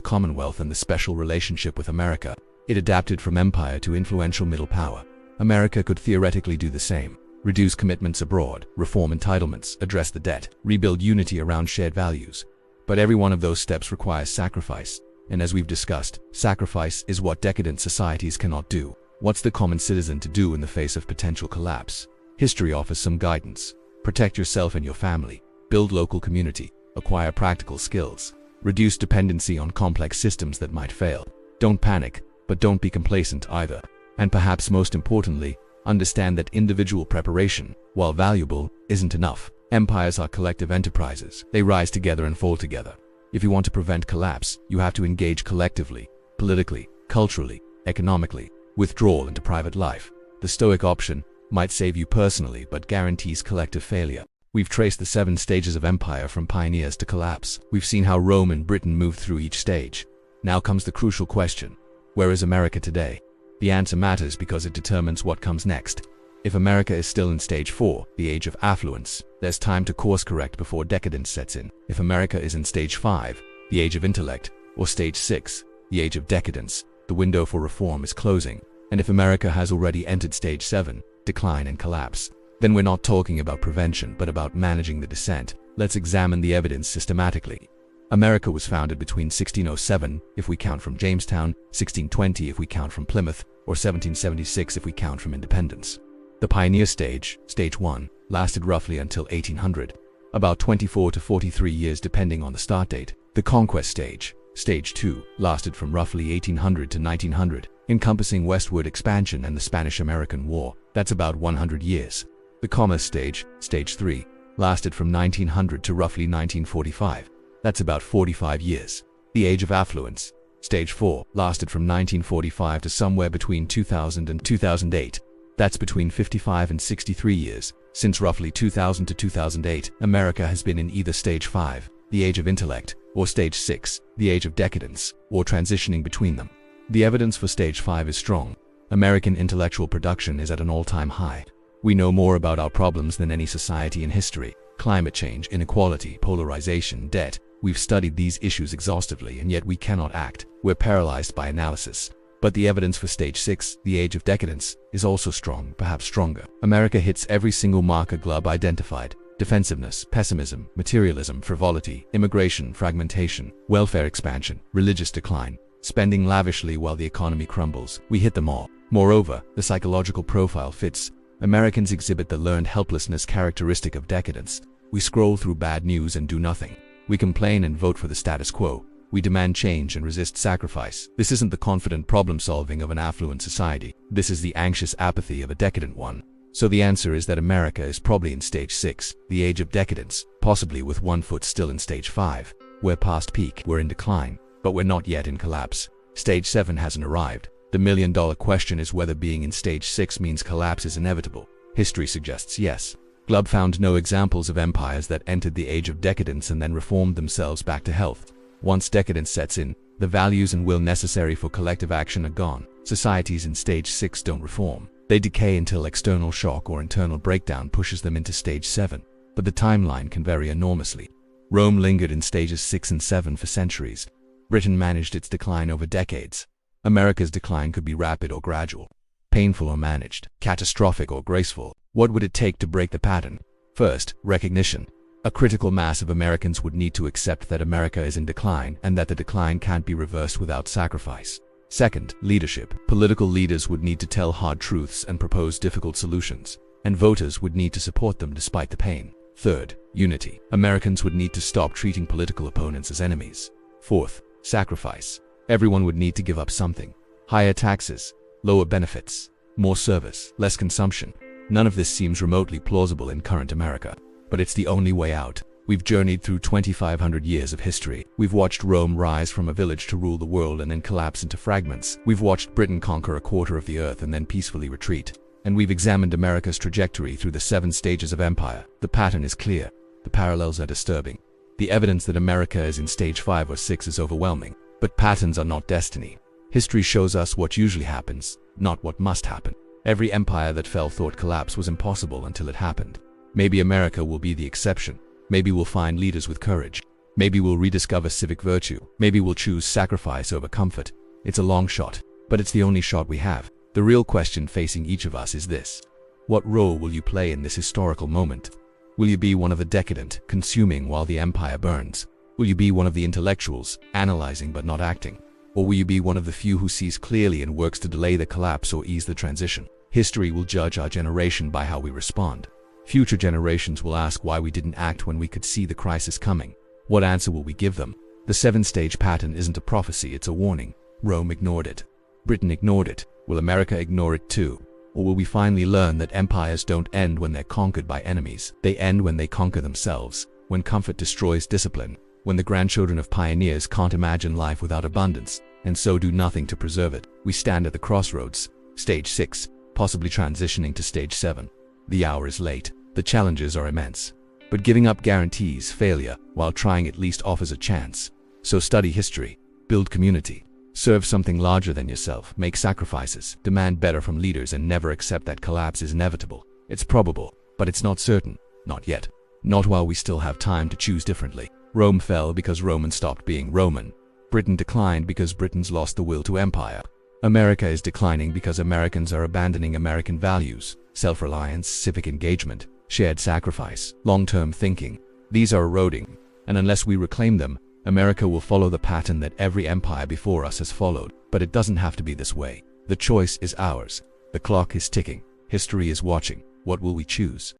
Commonwealth and the special relationship with America. It adapted from empire to influential middle power. America could theoretically do the same. Reduce commitments abroad, reform entitlements, address the debt, rebuild unity around shared values. But every one of those steps requires sacrifice. And as we've discussed, sacrifice is what decadent societies cannot do. What's the common citizen to do in the face of potential collapse? History offers some guidance. Protect yourself and your family. Build local community. Acquire practical skills. Reduce dependency on complex systems that might fail. Don't panic, but don't be complacent either. And perhaps most importantly, understand that individual preparation, while valuable, isn't enough. Empires are collective enterprises. They rise together and fall together. If you want to prevent collapse, you have to engage collectively, politically, culturally, economically. Withdrawal into private life. The Stoic option might save you personally but guarantees collective failure. We've traced the 7 stages of empire from pioneers to collapse. We've seen how Rome and Britain moved through each stage. Now comes the crucial question. Where is America today? The answer matters because it determines what comes next. If America is still in stage 4, the age of affluence, there's time to course correct before decadence sets in. If America is in stage 5, the age of intellect, or stage 6, the age of decadence, the window for reform is closing. And if America has already entered stage 7, decline and collapse, then we're not talking about prevention but about managing the descent. Let's examine the evidence systematically. America was founded between 1607, if we count from Jamestown, 1620 if we count from Plymouth, or 1776 if we count from independence. The pioneer stage, stage 1, lasted roughly until 1800, about 24 to 43 years depending on the start date. The conquest stage, stage 2, lasted from roughly 1800 to 1900, encompassing westward expansion and the Spanish-American War. That's about 100 years. The commerce stage, stage 3, lasted from 1900 to roughly 1945. That's about 45 years. The age of affluence, stage 4, lasted from 1945 to somewhere between 2000 and 2008. That's between 55 and 63 years. Since roughly 2000 to 2008, America has been in either stage 5, the age of intellect, or stage 6, the age of decadence, or transitioning between them. The evidence for stage 5 is strong. American intellectual production is at an all-time high. We know more about our problems than any society in history. Climate change, inequality, polarization, debt. We've studied these issues exhaustively and yet we cannot act. We're paralyzed by analysis. But the evidence for stage 6, the age of decadence, is also strong, perhaps stronger. America hits every single marker Glubb identified. Defensiveness, pessimism, materialism, frivolity, immigration, fragmentation, welfare expansion, religious decline, spending lavishly while the economy crumbles. We hit them all. Moreover, the psychological profile fits. Americans exhibit the learned helplessness characteristic of decadence. We scroll through bad news and do nothing. We complain and vote for the status quo. We demand change and resist sacrifice. This isn't the confident problem-solving of an affluent society. This is the anxious apathy of a decadent one. So the answer is that America is probably in stage 6, the age of decadence, possibly with one foot still in stage 5. We're past peak, we're in decline, but we're not yet in collapse. Stage 7 hasn't arrived. The million-dollar question is whether being in stage 6 means collapse is inevitable. History suggests yes. Glubb found no examples of empires that entered the age of decadence and then reformed themselves back to health. Once decadence sets in, the values and will necessary for collective action are gone. Societies in stage 6 don't reform. They decay until external shock or internal breakdown pushes them into stage 7. But the timeline can vary enormously. Rome lingered in stages 6 and 7 for centuries. Britain managed its decline over decades. America's decline could be rapid or gradual, painful or managed, catastrophic or graceful. What would it take to break the pattern? First, recognition. A critical mass of Americans would need to accept that America is in decline and that the decline can't be reversed without sacrifice. Second, leadership. Political leaders would need to tell hard truths and propose difficult solutions, and voters would need to support them despite the pain. Third, unity. Americans would need to stop treating political opponents as enemies. Fourth, sacrifice. Everyone would need to give up something. Higher taxes, lower benefits, more service, less consumption. None of this seems remotely plausible in current America, but it's the only way out. We've journeyed through 2,500 years of history. We've watched Rome rise from a village to rule the world and then collapse into fragments. We've watched Britain conquer a quarter of the earth and then peacefully retreat. And we've examined America's trajectory through the 7 stages of empire. The pattern is clear. The parallels are disturbing. The evidence that America is in stage 5 or 6 is overwhelming. But patterns are not destiny. History shows us what usually happens, not what must happen. Every empire that fell thought collapse was impossible until it happened. Maybe America will be the exception. Maybe we'll find leaders with courage. Maybe we'll rediscover civic virtue. Maybe we'll choose sacrifice over comfort. It's a long shot, but it's the only shot we have. The real question facing each of us is this: what role will you play in this historical moment? Will you be one of the decadent, consuming while the empire burns? Will you be one of the intellectuals, analyzing but not acting? Or will you be one of the few who sees clearly and works to delay the collapse or ease the transition? History will judge our generation by how we respond. Future generations will ask why we didn't act when we could see the crisis coming. What answer will we give them? The 7-stage pattern isn't a prophecy, it's a warning. Rome ignored it. Britain ignored it. Will America ignore it too? Or will we finally learn that empires don't end when they're conquered by enemies? They end when they conquer themselves, when comfort destroys discipline, when the grandchildren of pioneers can't imagine life without abundance, and so do nothing to preserve it. We stand at the crossroads, stage 6, possibly transitioning to stage 7. The hour is late. The challenges are immense. But giving up guarantees failure, while trying at least offers a chance. So study history, build community, serve something larger than yourself, make sacrifices, demand better from leaders, and never accept that collapse is inevitable. It's probable, but it's not certain. Not yet. Not while we still have time to choose differently. Rome fell because Romans stopped being Roman. Britain declined because Britons lost the will to empire. America is declining because Americans are abandoning American values, self-reliance, civic engagement, shared sacrifice, long-term thinking. These are eroding, and unless we reclaim them, America will follow the pattern that every empire before us has followed. But it doesn't have to be this way. The choice is ours. The clock is ticking. History is watching. What will we choose?